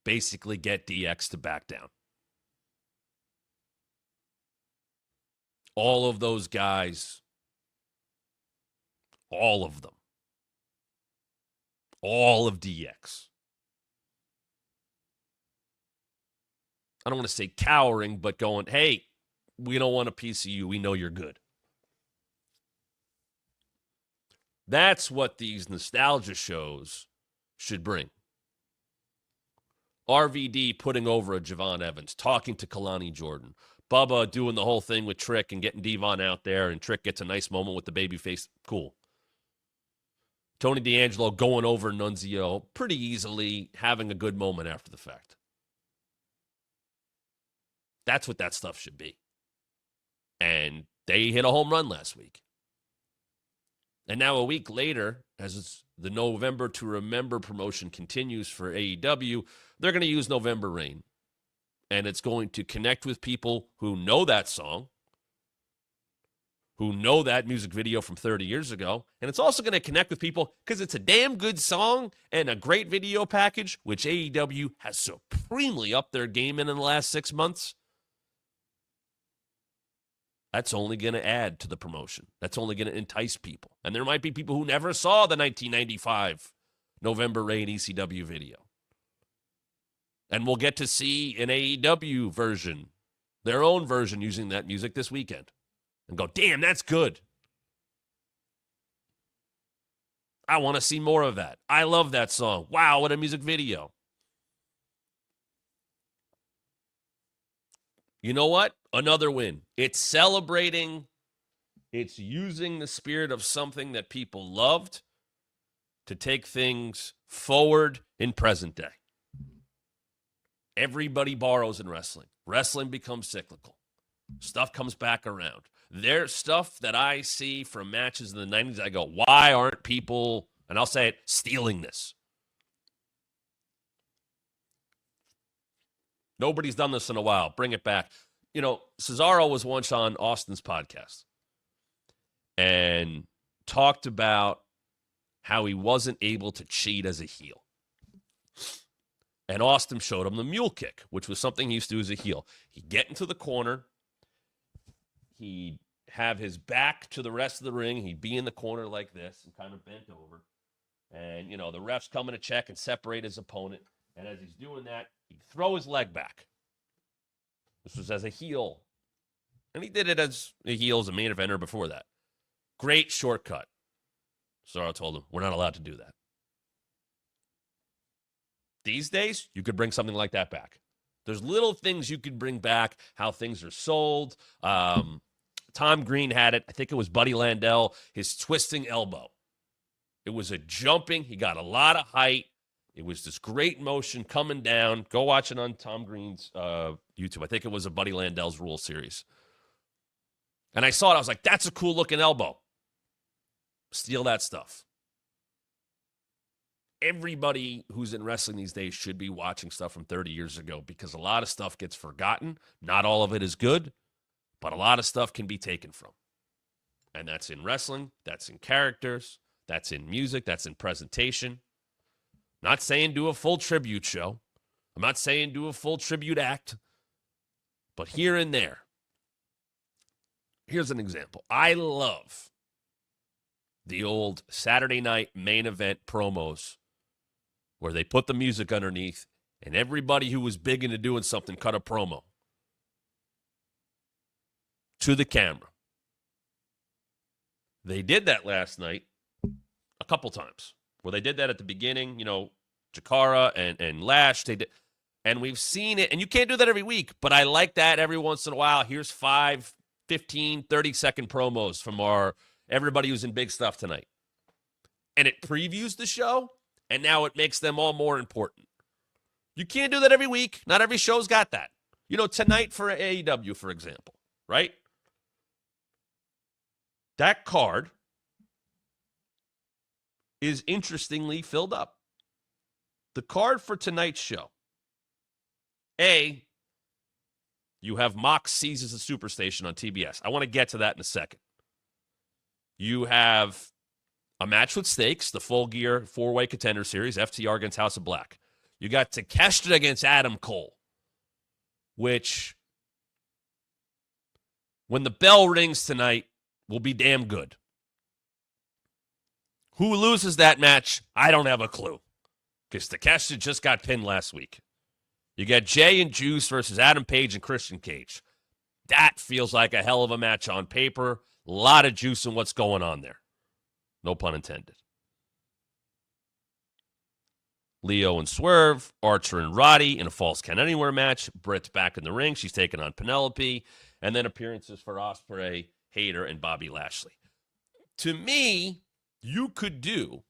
basically get DX to back down. All of those guys, all of them, all of DX. I don't want to say cowering, but going, hey, we don't want a piece of you. We know you're good. That's what these nostalgia shows should bring. RVD putting over a Javon Evans, talking to Kalani Jordan. Bubba doing the whole thing with Trick and getting Devon out there, and Trick gets a nice moment with the babyface. Cool. Tony D'Angelo going over Nunzio pretty easily, having a good moment after the fact. That's what that stuff should be. And they hit a home run last week. And now a week later, as the November to Remember promotion continues for AEW, they're going to use November Rain. And it's going to connect with people who know that song, who know that music video from 30 years ago. And it's also going to connect with people because it's a damn good song and a great video package, which AEW has supremely upped their game in the last 6 months. That's only going to add to the promotion. That's only going to entice people. And there might be people who never saw the 1995 November Rain ECW video. And we'll get to see an AEW version, their own version using that music this weekend. And go, damn, that's good. I want to see more of that. I love that song. Wow, what a music video. You know what? Another win. It's celebrating. It's using the spirit of something that people loved to take things forward in present day. Everybody borrows in wrestling. Wrestling becomes cyclical. Stuff comes back around. There's stuff that I see from matches in the 90s. I go, why aren't people, and I'll say it, stealing this? Nobody's done this in a while. Bring it back. You know, Cesaro was once on Austin's podcast and talked about how he wasn't able to cheat as a heel. And Austin showed him the mule kick, which was something he used to do as a heel. He'd get into the corner. He'd have his back to the rest of the ring. He'd be in the corner like this and kind of bent over. And, you know, the ref's coming to check and separate his opponent. And as he's doing that, he'd throw his leg back. This was as a heel. And he did it as a heel, as a main eventer before that. Great shortcut. Cesaro told him, we're not allowed to do that. These days, you could bring something like that back. There's little things you could bring back, how things are sold. Tom Green had it. I think it was Buddy Landell, his twisting elbow. It was a jumping. He got a lot of height. It was this great motion coming down. Go watch it on Tom Green's YouTube. I think it was a Buddy Landell's Rule series. And I saw it. I was like, that's a cool looking elbow. Steal that stuff. Everybody who's in wrestling these days should be watching stuff from 30 years ago because a lot of stuff gets forgotten. Not all of it is good, but a lot of stuff can be taken from. And that's in wrestling. That's in characters. That's in music. That's in presentation. Not saying do a full tribute show. I'm not saying do a full tribute act. But here and there. Here's an example. I love the old Saturday night main event promos where they put the music underneath and everybody who was big into doing something cut a promo. to the camera. They did that last night a couple times, where they did that at the beginning, Chikara and Lash. They did, and we've seen it, and you can't do that every week, but I like that every once in a while. Here's 5, 15, 30-second promos from everybody who's in big stuff tonight. And it previews the show, and now it makes them all more important. You can't do that every week. Not every show's got that. Tonight for AEW, for example, right? That card is interestingly filled up. The card for tonight's show. You have Mox seizes the Superstation on TBS. I want to get to that in a second. You have a match with stakes, the Full Gear 4-Way Contender Series, FTR against House of Black. You got Takeshita against Adam Cole, which, when the bell rings tonight, will be damn good. Who loses that match? I don't have a clue, because Takeshita just got pinned last week. You got Jay and Juice versus Adam Page and Christian Cage. That feels like a hell of a match on paper. A lot of juice in what's going on there. No pun intended. Leo and Swerve, Archer and Roddy in a Falls Count Anywhere match. Britt's back in the ring. She's taking on Penelope. And then appearances for Ospreay, Hayter, and Bobby Lashley. To me, you could do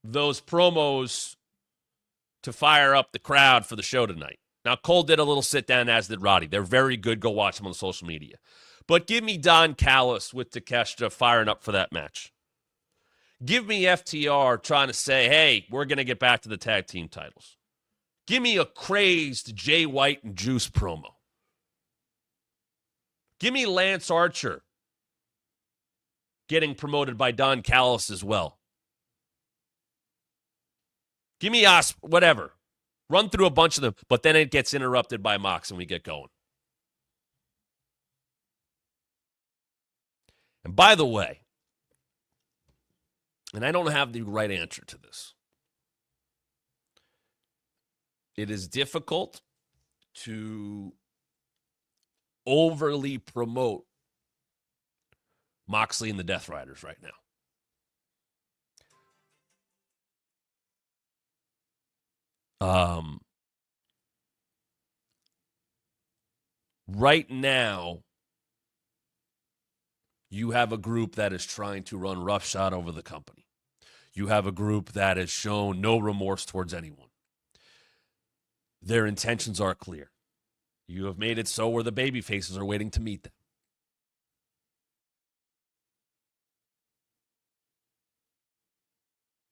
those promos to fire up the crowd for the show tonight. Now, Cole did a little sit-down, as did Roddy. They're very good. Go watch them on social media. But give me Don Callis with Takeshita firing up for that match. Give me FTR trying to say, hey, we're going to get back to the tag team titles. Give me a crazed Jay White and Juice promo. Give me Lance Archer getting promoted by Don Callis as well. Give me whatever. Run through a bunch of them, but then it gets interrupted by Mox and we get going. And by the way, and I don't have the right answer to this, it is difficult to overly promote Moxley and the Death Riders right now. Right now, you have a group that is trying to run roughshod over the company. You have a group that has shown no remorse towards anyone. Their intentions are clear. You have made it so where the baby faces are waiting to meet them.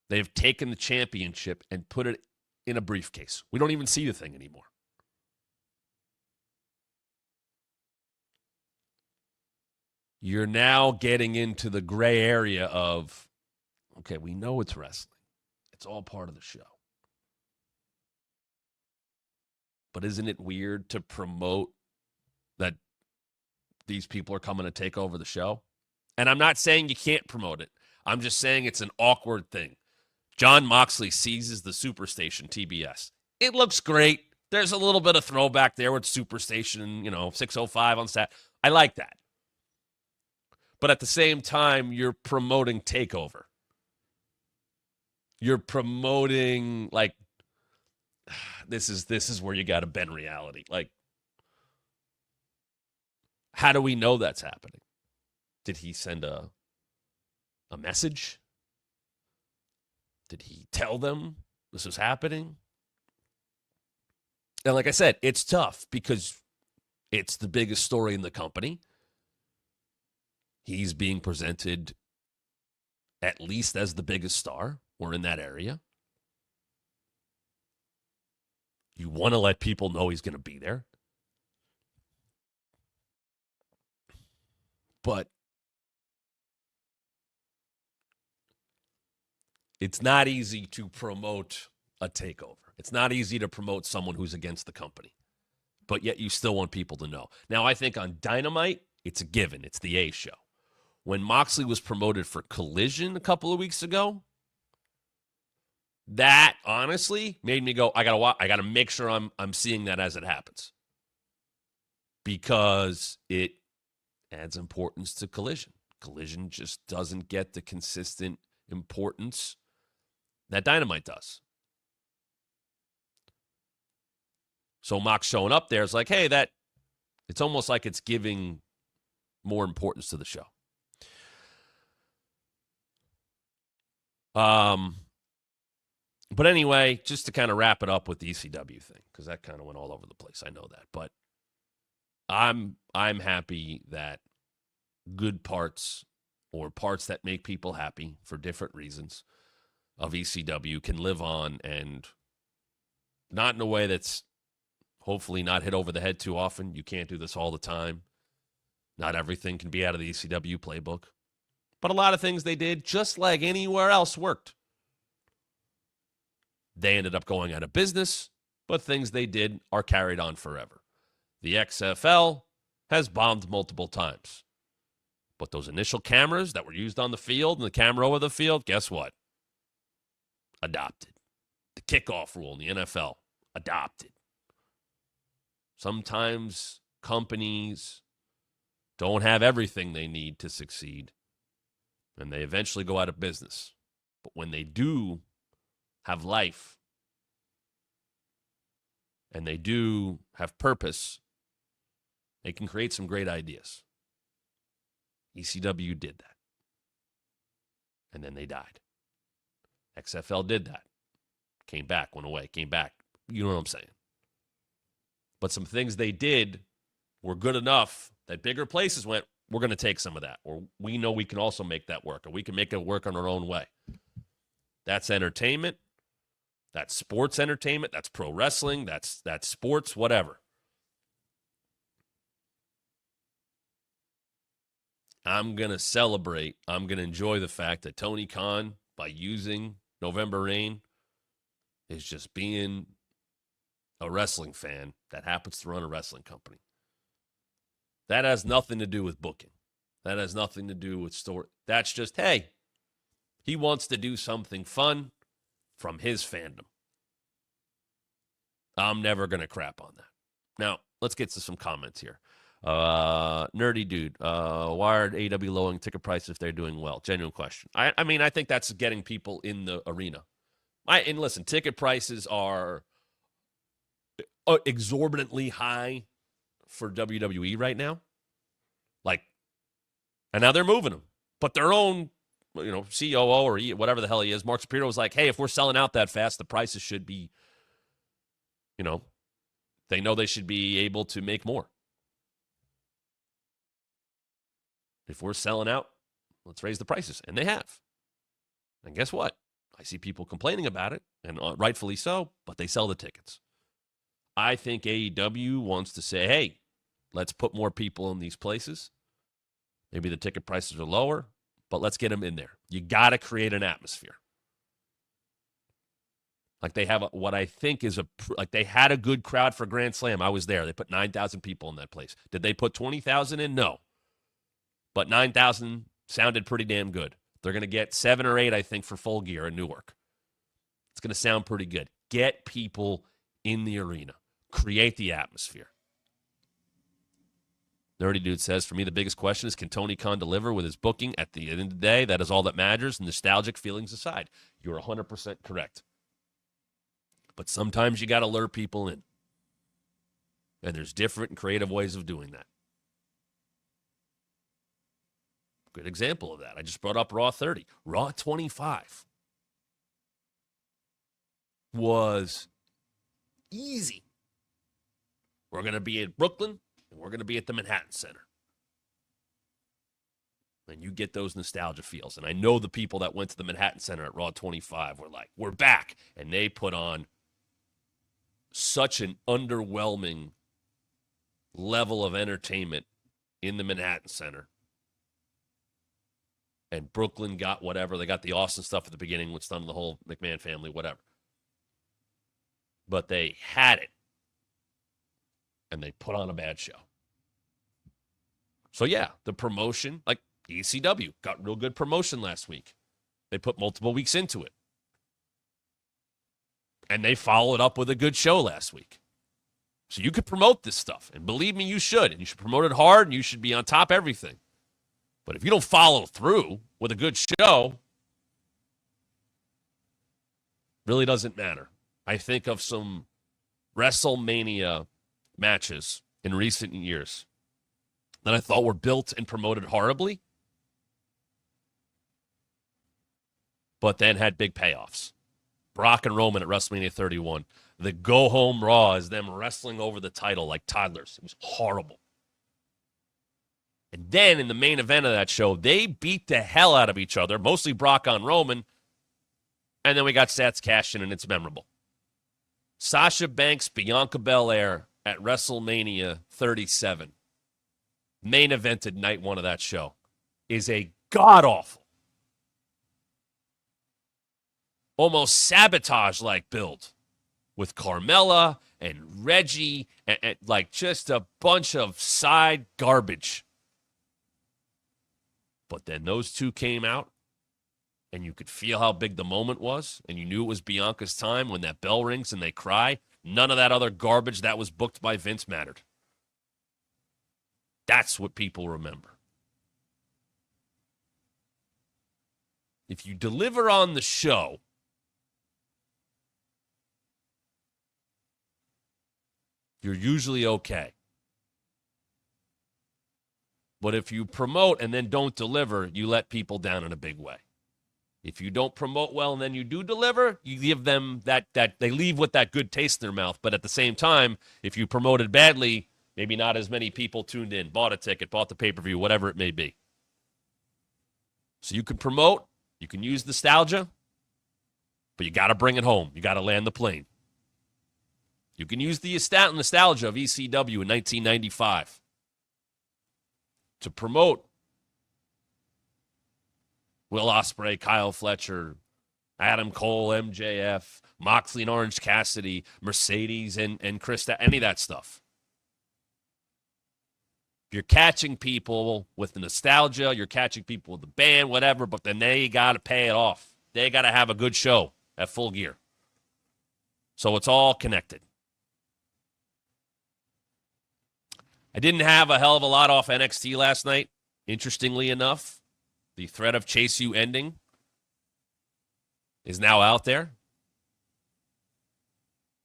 They've taken the championship and put it in a briefcase. We don't even see the thing anymore. You're now getting into the gray area of, okay, we know it's wrestling. It's all part of the show. But isn't it weird to promote that these people are coming to take over the show? And I'm not saying you can't promote it. I'm just saying it's an awkward thing. Jon Moxley seizes the Superstation TBS. It looks great. There's a little bit of throwback there with Superstation, 605 on Sat. I like that. But at the same time, you're promoting TakeOver. You're promoting, this is where you got to bend reality. How do we know that's happening? Did he send a message? Did he tell them this was happening? And like I said, it's tough because it's the biggest story in the company. He's being presented at least as the biggest star or in that area. You want to let people know he's going to be there. But it's not easy to promote a takeover. It's not easy to promote someone who's against the company. But yet you still want people to know. Now, I think on Dynamite, it's a given. It's the A show. When Moxley was promoted for Collision a couple of weeks ago, that honestly made me go, I gotta make sure I'm seeing that as it happens. because it adds importance to Collision. Collision just doesn't get the consistent importance that Dynamite does. So Mox showing up there is like, hey, it's almost like it's giving more importance to the show. But anyway, just to kind of wrap it up with the ECW thing, because that kind of went all over the place. I know that. But I'm happy that good parts or parts that make people happy for different reasons of ECW can live on, and not in a way that's hopefully not hit over the head too often. You can't do this all the time. Not everything can be out of the ECW playbook. But a lot of things they did, just like anywhere else, worked. They ended up going out of business, but things they did are carried on forever. The XFL has bombed multiple times. But those initial cameras that were used on the field and the camera over the field, guess what? Adopted. The kickoff rule in the NFL, adopted. Sometimes companies don't have everything they need to succeed, and they eventually go out of business. But when they do have life, and they do have purpose, they can create some great ideas. ECW did that. And then they died. XFL did that. Came back, went away, came back. You know what I'm saying? But some things they did were good enough that bigger places went, we're going to take some of that. Or we know we can also make that work. Or we can make it work on our own way. That's entertainment. That's sports entertainment. That's pro wrestling. That's sports, whatever. I'm going to celebrate. I'm going to enjoy the fact that Tony Khan, by using November Rain, is just being a wrestling fan that happens to run a wrestling company. That has nothing to do with booking. That has nothing to do with story. That's just, hey, he wants to do something fun from his fandom. I'm never going to crap on that. Now, let's get to some comments here. Nerdy dude, why are AEW lowering ticket prices if they're doing well? Genuine question. I mean, I think that's getting people in the arena. And listen, ticket prices are exorbitantly high for WWE right now. And now they're moving them. But their own, COO or whatever the hell he is, Mark Shapiro was like, hey, if we're selling out that fast, the prices should be, they know they should be able to make more. If we're selling out, let's raise the prices. And they have. And guess what? I see people complaining about it, and rightfully so, but they sell the tickets. I think AEW wants to say, hey, let's put more people in these places. Maybe the ticket prices are lower, but let's get them in there. You got to create an atmosphere. Like they have what I think is they had a good crowd for Grand Slam. I was there. They put 9,000 people in that place. Did they put 20,000 in? No. But 9,000 sounded pretty damn good. They're going to get 7 or 8, I think, for Full Gear in Newark. It's going to sound pretty good. Get people in the arena. Create the atmosphere. Nerdy Dude says, for me, the biggest question is, can Tony Khan deliver with his booking? At the end of the day, that is all that matters, nostalgic feelings aside. You're 100% correct. But sometimes you got to lure people in. And there's different and creative ways of doing that. Good example of that. I just brought up Raw 30. Raw 25 was easy. We're going to be in Brooklyn, and we're going to be at the Manhattan Center. And you get those nostalgia feels. And I know the people that went to the Manhattan Center at Raw 25 were like, we're back. And they put on such an underwhelming level of entertainment in the Manhattan Center. And Brooklyn got whatever. They got the Austin stuff at the beginning, which done the whole McMahon family, whatever. But they had it. And they put on a bad show. So, yeah, the promotion, like ECW, got real good promotion last week. They put multiple weeks into it. And they followed up with a good show last week. So you could promote this stuff. And believe me, you should. And you should promote it hard, and you should be on top of everything. But if you don't follow through with a good show, really doesn't matter. I think of some WrestleMania matches in recent years that I thought were built and promoted horribly, but then had big payoffs. Brock and Roman at WrestleMania 31. The go-home Raw is them wrestling over the title like toddlers. It was horrible. And then in the main event of that show, they beat the hell out of each other, mostly Brock on Roman, and then we got Sats cash in, and it's memorable. Sasha Banks, Bianca Belair at WrestleMania 37, main evented night one of that show, is a god-awful, almost sabotage-like build with Carmella and Reggie and like just a bunch of side garbage. But then those two came out, and you could feel how big the moment was, and you knew it was Bianca's time when that bell rings and they cry. None of that other garbage that was booked by Vince mattered. That's what people remember. If you deliver on the show, you're usually okay. But if you promote and then don't deliver, you let people down in a big way. If you don't promote well and then you do deliver, you give them that they leave with that good taste in their mouth. But at the same time, if you promoted badly, maybe not as many people tuned in, bought a ticket, bought the pay-per-view, whatever it may be. So you can promote, you can use nostalgia, but you got to bring it home. You got to land the plane. You can use the nostalgia of ECW in 1995 to promote Will Ospreay, Kyle Fletcher, Adam Cole, MJF, Moxley and Orange Cassidy, Mercedes and Krista, any of that stuff. You're catching people with the nostalgia, you're catching people with the band, whatever, but then they got to pay it off. They got to have a good show at Full Gear. So it's all connected. I didn't have a hell of a lot off NXT last night. Interestingly enough, the threat of Chase U ending is now out there.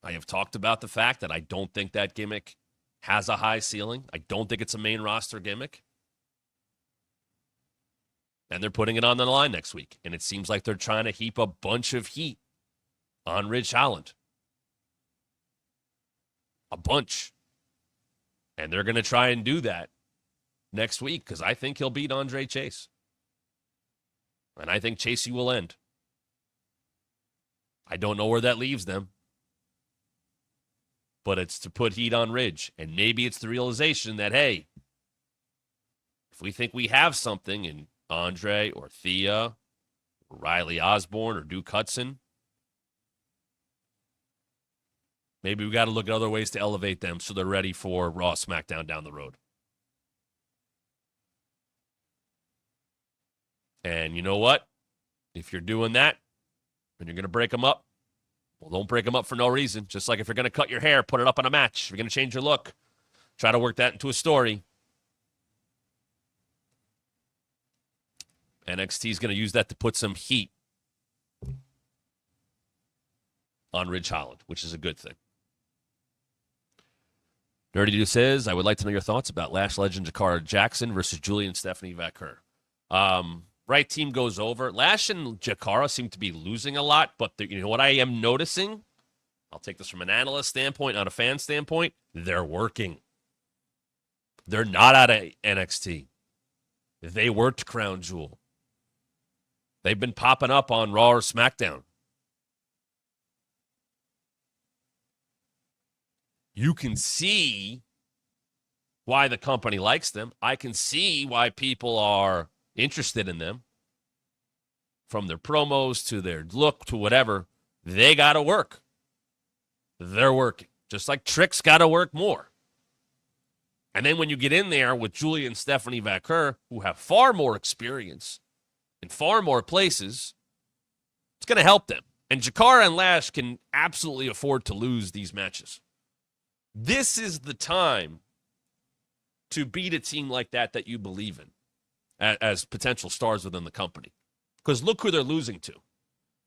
I have talked about the fact that I don't think that gimmick has a high ceiling. I don't think it's a main roster gimmick. And they're putting it on the line next week. And it seems like they're trying to heap a bunch of heat on Ridge Holland. A bunch. And they're going to try and do that next week because I think he'll beat Andre Chase. And I think Chase U will end. I don't know where that leaves them. But it's to put heat on Ridge. And maybe it's the realization that, hey, if we think we have something in Andre or Thea or Riley Osborne or Duke Hudson, maybe we got to look at other ways to elevate them so they're ready for Raw SmackDown down the road. And you know what? If you're doing that and you're going to break them up, well, don't break them up for no reason. Just like if you're going to cut your hair, put it up on a match. If you're going to change your look, try to work that into a story. NXT is going to use that to put some heat on Ridge Holland, which is a good thing. Nerdy Dude says, I would like to know your thoughts about Lash legend Jakara Jackson versus Julian Stephanie Vaquer. Right team goes over. Lash and Jakara seem to be losing a lot, but you know what I am noticing? I'll take this from an analyst standpoint, not a fan standpoint. They're working. They're not out of NXT. They worked Crown Jewel. They've been popping up on Raw or SmackDown. You can see why the company likes them. I can see why people are interested in them. From their promos to their look to whatever, they got to work. They're working. Just like Trick's got to work more. And then when you get in there with Julia and Stephanie Vaquer, who have far more experience in far more places, it's going to help them. And Jakara and Lash can absolutely afford to lose these matches. This is the time to beat a team like that you believe in as potential stars within the company. Because look who they're losing to.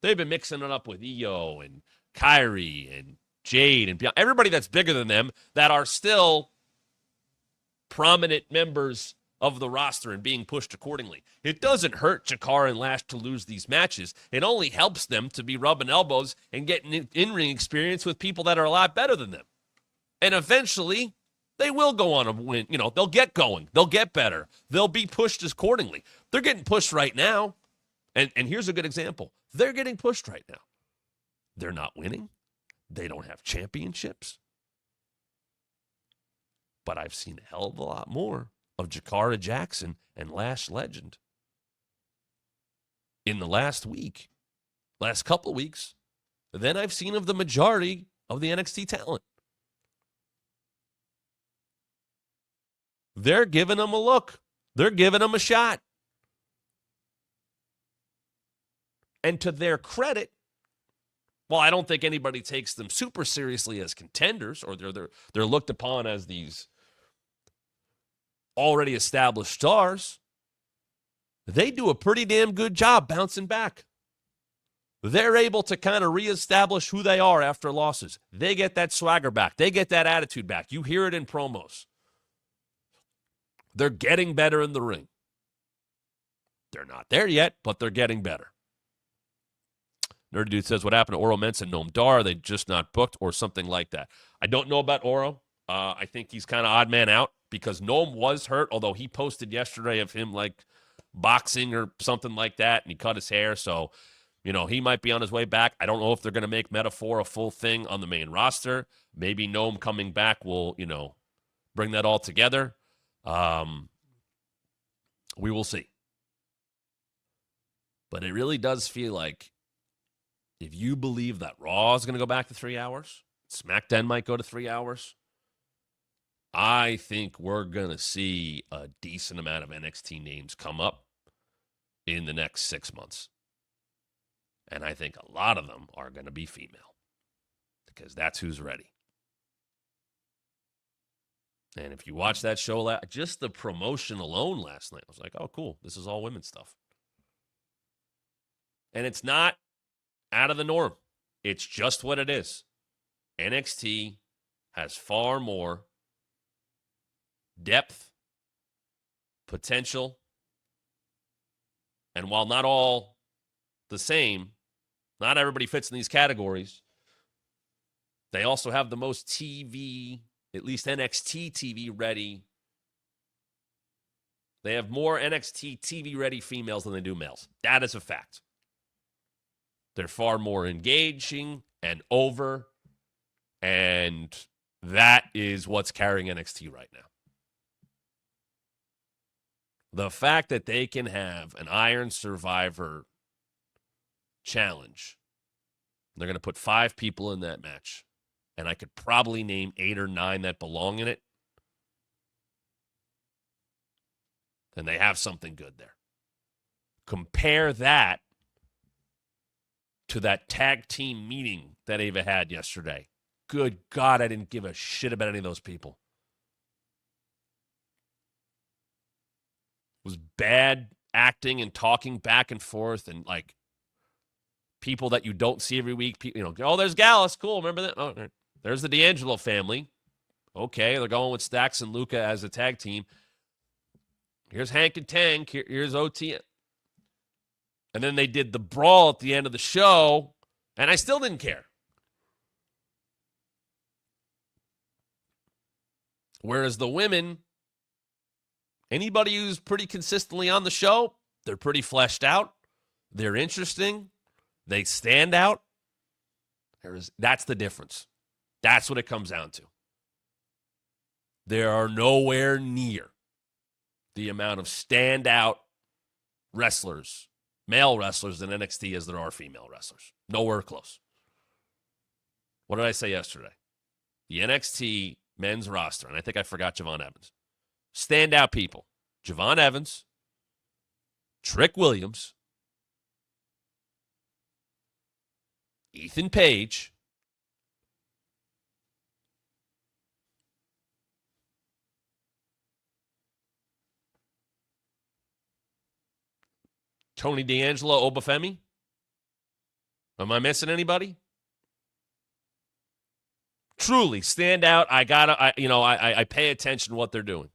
They've been mixing it up with Io and Kyrie and Jade and beyond. Everybody that's bigger than them that are still prominent members of the roster and being pushed accordingly. It doesn't hurt Jakar and Lash to lose these matches. It only helps them to be rubbing elbows and getting in-ring experience with people that are a lot better than them. And eventually, they will go on a win. You know, they'll get going. They'll get better. They'll be pushed accordingly. They're getting pushed right now. And here's a good example. They're getting pushed right now. They're not winning. They don't have championships. But I've seen a hell of a lot more of Jakara Jackson and Lash Legend in the last couple of weeks, than I've seen of the majority of the NXT talent. They're giving them a look. They're giving them a shot. And to their credit, well, I don't think anybody takes them super seriously as contenders, or they're looked upon as these already established stars. They do a pretty damn good job bouncing back. They're able to kind of reestablish who they are after losses. They get that swagger back. They get that attitude back. You hear it in promos. They're getting better in the ring. They're not there yet, but they're getting better. Nerdy Dude says, what happened to Oro Mensah and Noam Dar? Are they just not booked or something like that? I don't know about Oro. I think he's kind of odd man out because Noam was hurt, although he posted yesterday of him like boxing or something like that, and he cut his hair. So, you know, he might be on his way back. I don't know if they're going to make Metaphor a full thing on the main roster. Maybe Noam coming back will, you know, bring that all together. We will see. But it really does feel like if you believe that Raw is going to go back to 3 hours, SmackDown might go to 3 hours, I think we're going to see a decent amount of NXT names come up in the next 6 months. And I think a lot of them are going to be female because that's who's ready. And if you watch that show, just the promotion alone last night, I was like, oh, cool. This is all women's stuff. And it's not out of the norm. It's just what it is. NXT has far more depth, potential, and while not all the same, not everybody fits in these categories, they also have the most TV, at least NXT TV ready. They have more NXT TV ready females than they do males. That is a fact. They're far more engaging and over, and that is what's carrying NXT right now. The fact that they can have an Iron Survivor challenge, they're going to put 5 people in that match, and I could probably name 8 or 9 that belong in it, and they have something good there. Compare that to that tag team meeting that Ava had yesterday. Good God, I didn't give a shit about any of those people. It was bad acting and talking back and forth and like people that you don't see every week. You know, oh, there's Gallus. Cool. Remember that? Oh, there's the D'Angelo family. Okay, they're going with Stax and Luca as a tag team. Here's Hank and Tank. Here's OT. And then they did the brawl at the end of the show, and I still didn't care. Whereas the women, anybody who's pretty consistently on the show, they're pretty fleshed out. They're interesting. They stand out. That's the difference. That's what it comes down to. There are nowhere near the amount of standout wrestlers, male wrestlers in NXT as there are female wrestlers. Nowhere close. What did I say yesterday? The NXT men's roster, and I think I forgot Javon Evans. Standout people. Javon Evans, Trick Williams, Ethan Page, Tony D'Angelo, Obafemi? Am I missing anybody? Truly, stand out. I pay attention to what they're doing.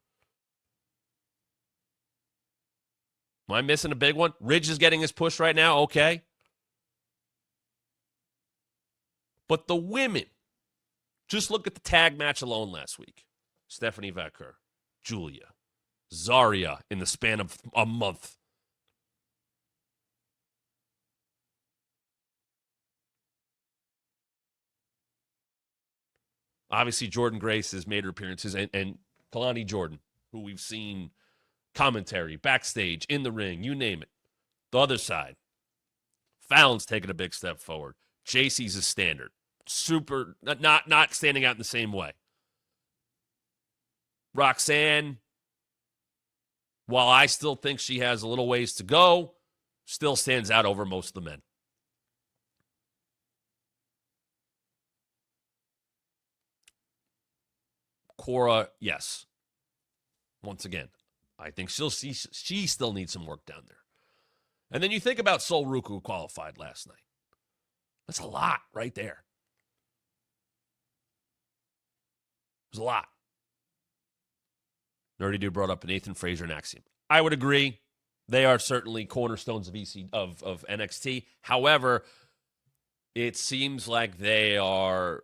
Am I missing a big one? Ridge is getting his push right now. Okay. But the women, just look at the tag match alone last week. Stephanie Vaquer, Julia, Zarya in the span of a month. Obviously, Jordan Grace has made her appearances, and Kalani Jordan, who we've seen commentary, backstage, in the ring, you name it. The other side, Fallon's taking a big step forward. JC's a standard. Super, not standing out in the same way. Roxanne, while I still think she has a little ways to go, still stands out over most of the men. Cora, yes. Once again, I think she still needs some work down there. And then you think about Sol Ruku, who qualified last night. That's a lot right there. There's a lot. Nerdy Dude brought up Nathan Frazier and Axiom. I would agree. They are certainly cornerstones of NXT. However, it seems like they are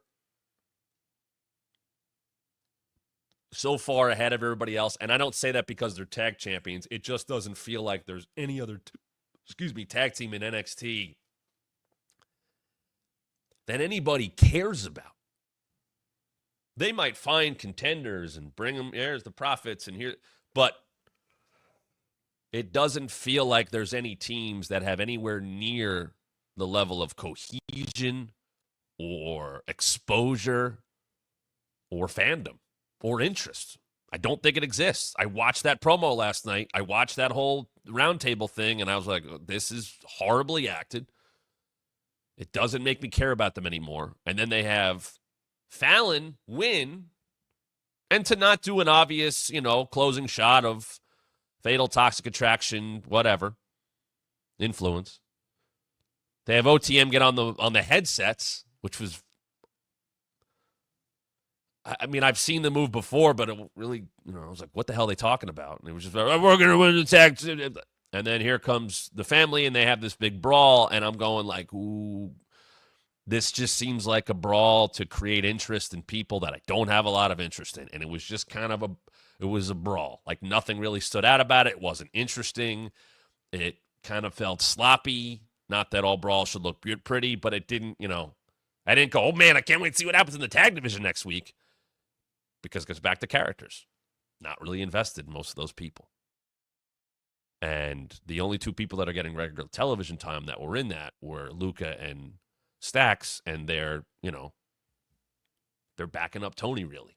so far ahead of everybody else. And I don't say that because they're tag champions. It just doesn't feel like there's any other tag team in NXT that anybody cares about. They might find contenders and bring them, here's the profits and here, but it doesn't feel like there's any teams that have anywhere near the level of cohesion or exposure or fandom or interest. I don't think it exists. I watched that promo last night. I watched that whole roundtable thing, and I was like, this is horribly acted. It doesn't make me care about them anymore. And then they have Fallon win, and to not do an obvious, closing shot of fatal toxic attraction, whatever, influence. They have OTM get on the headsets, which was, I mean, I've seen the move before, but it really, I was like, what the hell are they talking about? And it was just, we're going to win the tag. And then here comes the family, and they have this big brawl, and I'm going like, ooh, this just seems like a brawl to create interest in people that I don't have a lot of interest in. And it was just kind of a brawl. Like nothing really stood out about it. It wasn't interesting. It kind of felt sloppy. Not that all brawls should look pretty, but it didn't, I didn't go, oh man, I can't wait to see what happens in the tag division next week. Because it goes back to characters. Not really invested in most of those people. And the only two people that are getting regular television time that were in that were Luca and Stacks, and they're backing up Tony, really.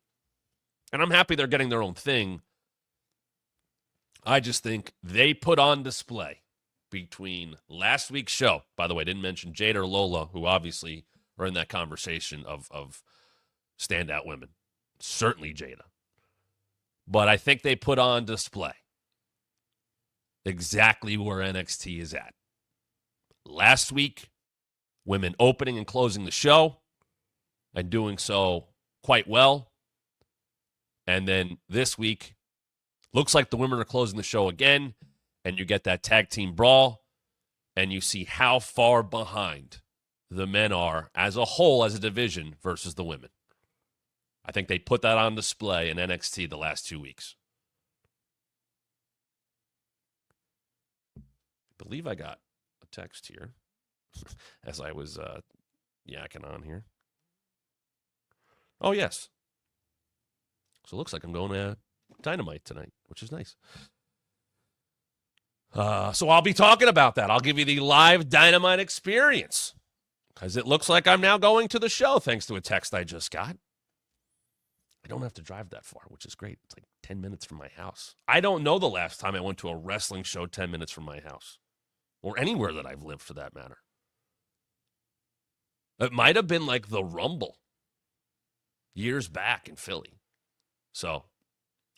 And I'm happy they're getting their own thing. I just think they put on display between last week's show. By the way, I didn't mention Jada or Lola, who obviously are in that conversation of standout women. Certainly Jada. But I think they put on display exactly where NXT is at. Last week, women opening and closing the show and doing so quite well. And then this week, looks like the women are closing the show again, and you get that tag team brawl, and you see how far behind the men are as a whole, as a division, versus the women. I think they put that on display in NXT the last 2 weeks. I believe I got a text here as I was yakking on here. Oh, yes. So it looks like I'm going to Dynamite tonight, which is nice. So I'll be talking about that. I'll give you the live Dynamite experience because it looks like I'm now going to the show thanks to a text I just got. I don't have to drive that far, which is great. It's like 10 minutes from my house. I don't know the last time I went to a wrestling show 10 minutes from my house or anywhere that I've lived for that matter. It might have been like the Rumble years back in Philly. So,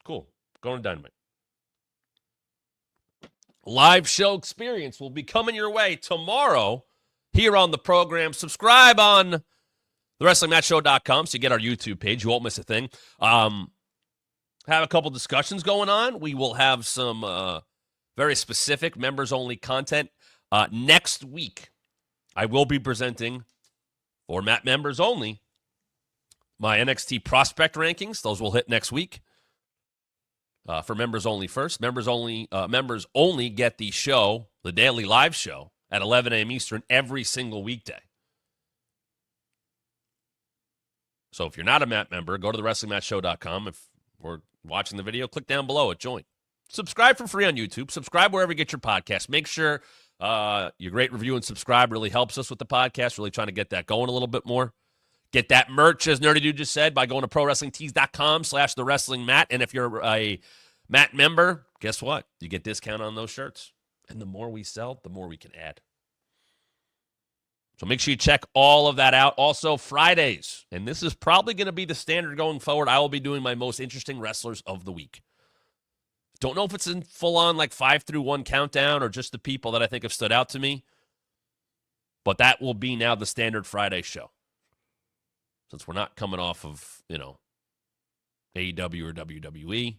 cool. Going to Dynamite. live show experience will be coming your way tomorrow here on the program. Subscribe on thewrestlingmatchshow.com so you get our YouTube page. You won't miss a thing. Have a couple discussions going on. We will have some very specific members-only content. Next week, I will be presenting, for Matt members only, my NXT prospect rankings. Those will hit next week. For members only first. Members only get the show, the daily live show, at 11 a.m. Eastern every single weekday. So if you're not a Matt member, go to thewrestlingmatchshow.com. If we're watching the video, click down below at join. Subscribe for free on YouTube. Subscribe wherever you get your podcast. Make sure your great review and subscribe really helps us with the podcast. Really trying to get that going a little bit more. Get that merch, as Nerdy Dude just said, by going to ProWrestlingTees.com/TheWrestlingMatt. And if you're a Matt member, guess what? You get discount on those shirts. And the more we sell, the more we can add. So make sure you check all of that out. Also, Fridays, and this is probably going to be the standard going forward, I will be doing my most interesting wrestlers of the week. Don't know if it's in full-on like 5-through-1 countdown or just the people that I think have stood out to me. But that will be now the standard Friday show. Since we're not coming off of, AEW or WWE,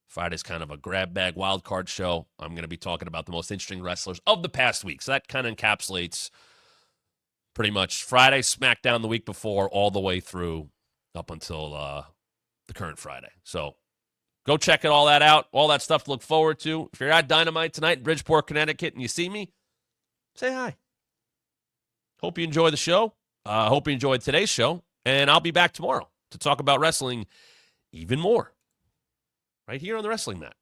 Friday's kind of a grab bag wild card show. I'm going to be talking about the most interesting wrestlers of the past week. So that kind of encapsulates pretty much Friday, SmackDown the week before, all the way through up until the current Friday. So go check all that out, all that stuff to look forward to. If you're at Dynamite tonight in Bridgeport, Connecticut, and you see me, say hi. Hope you enjoy the show. Hope you enjoyed today's show. And I'll be back tomorrow to talk about wrestling even more right here on the Wrestling Mat.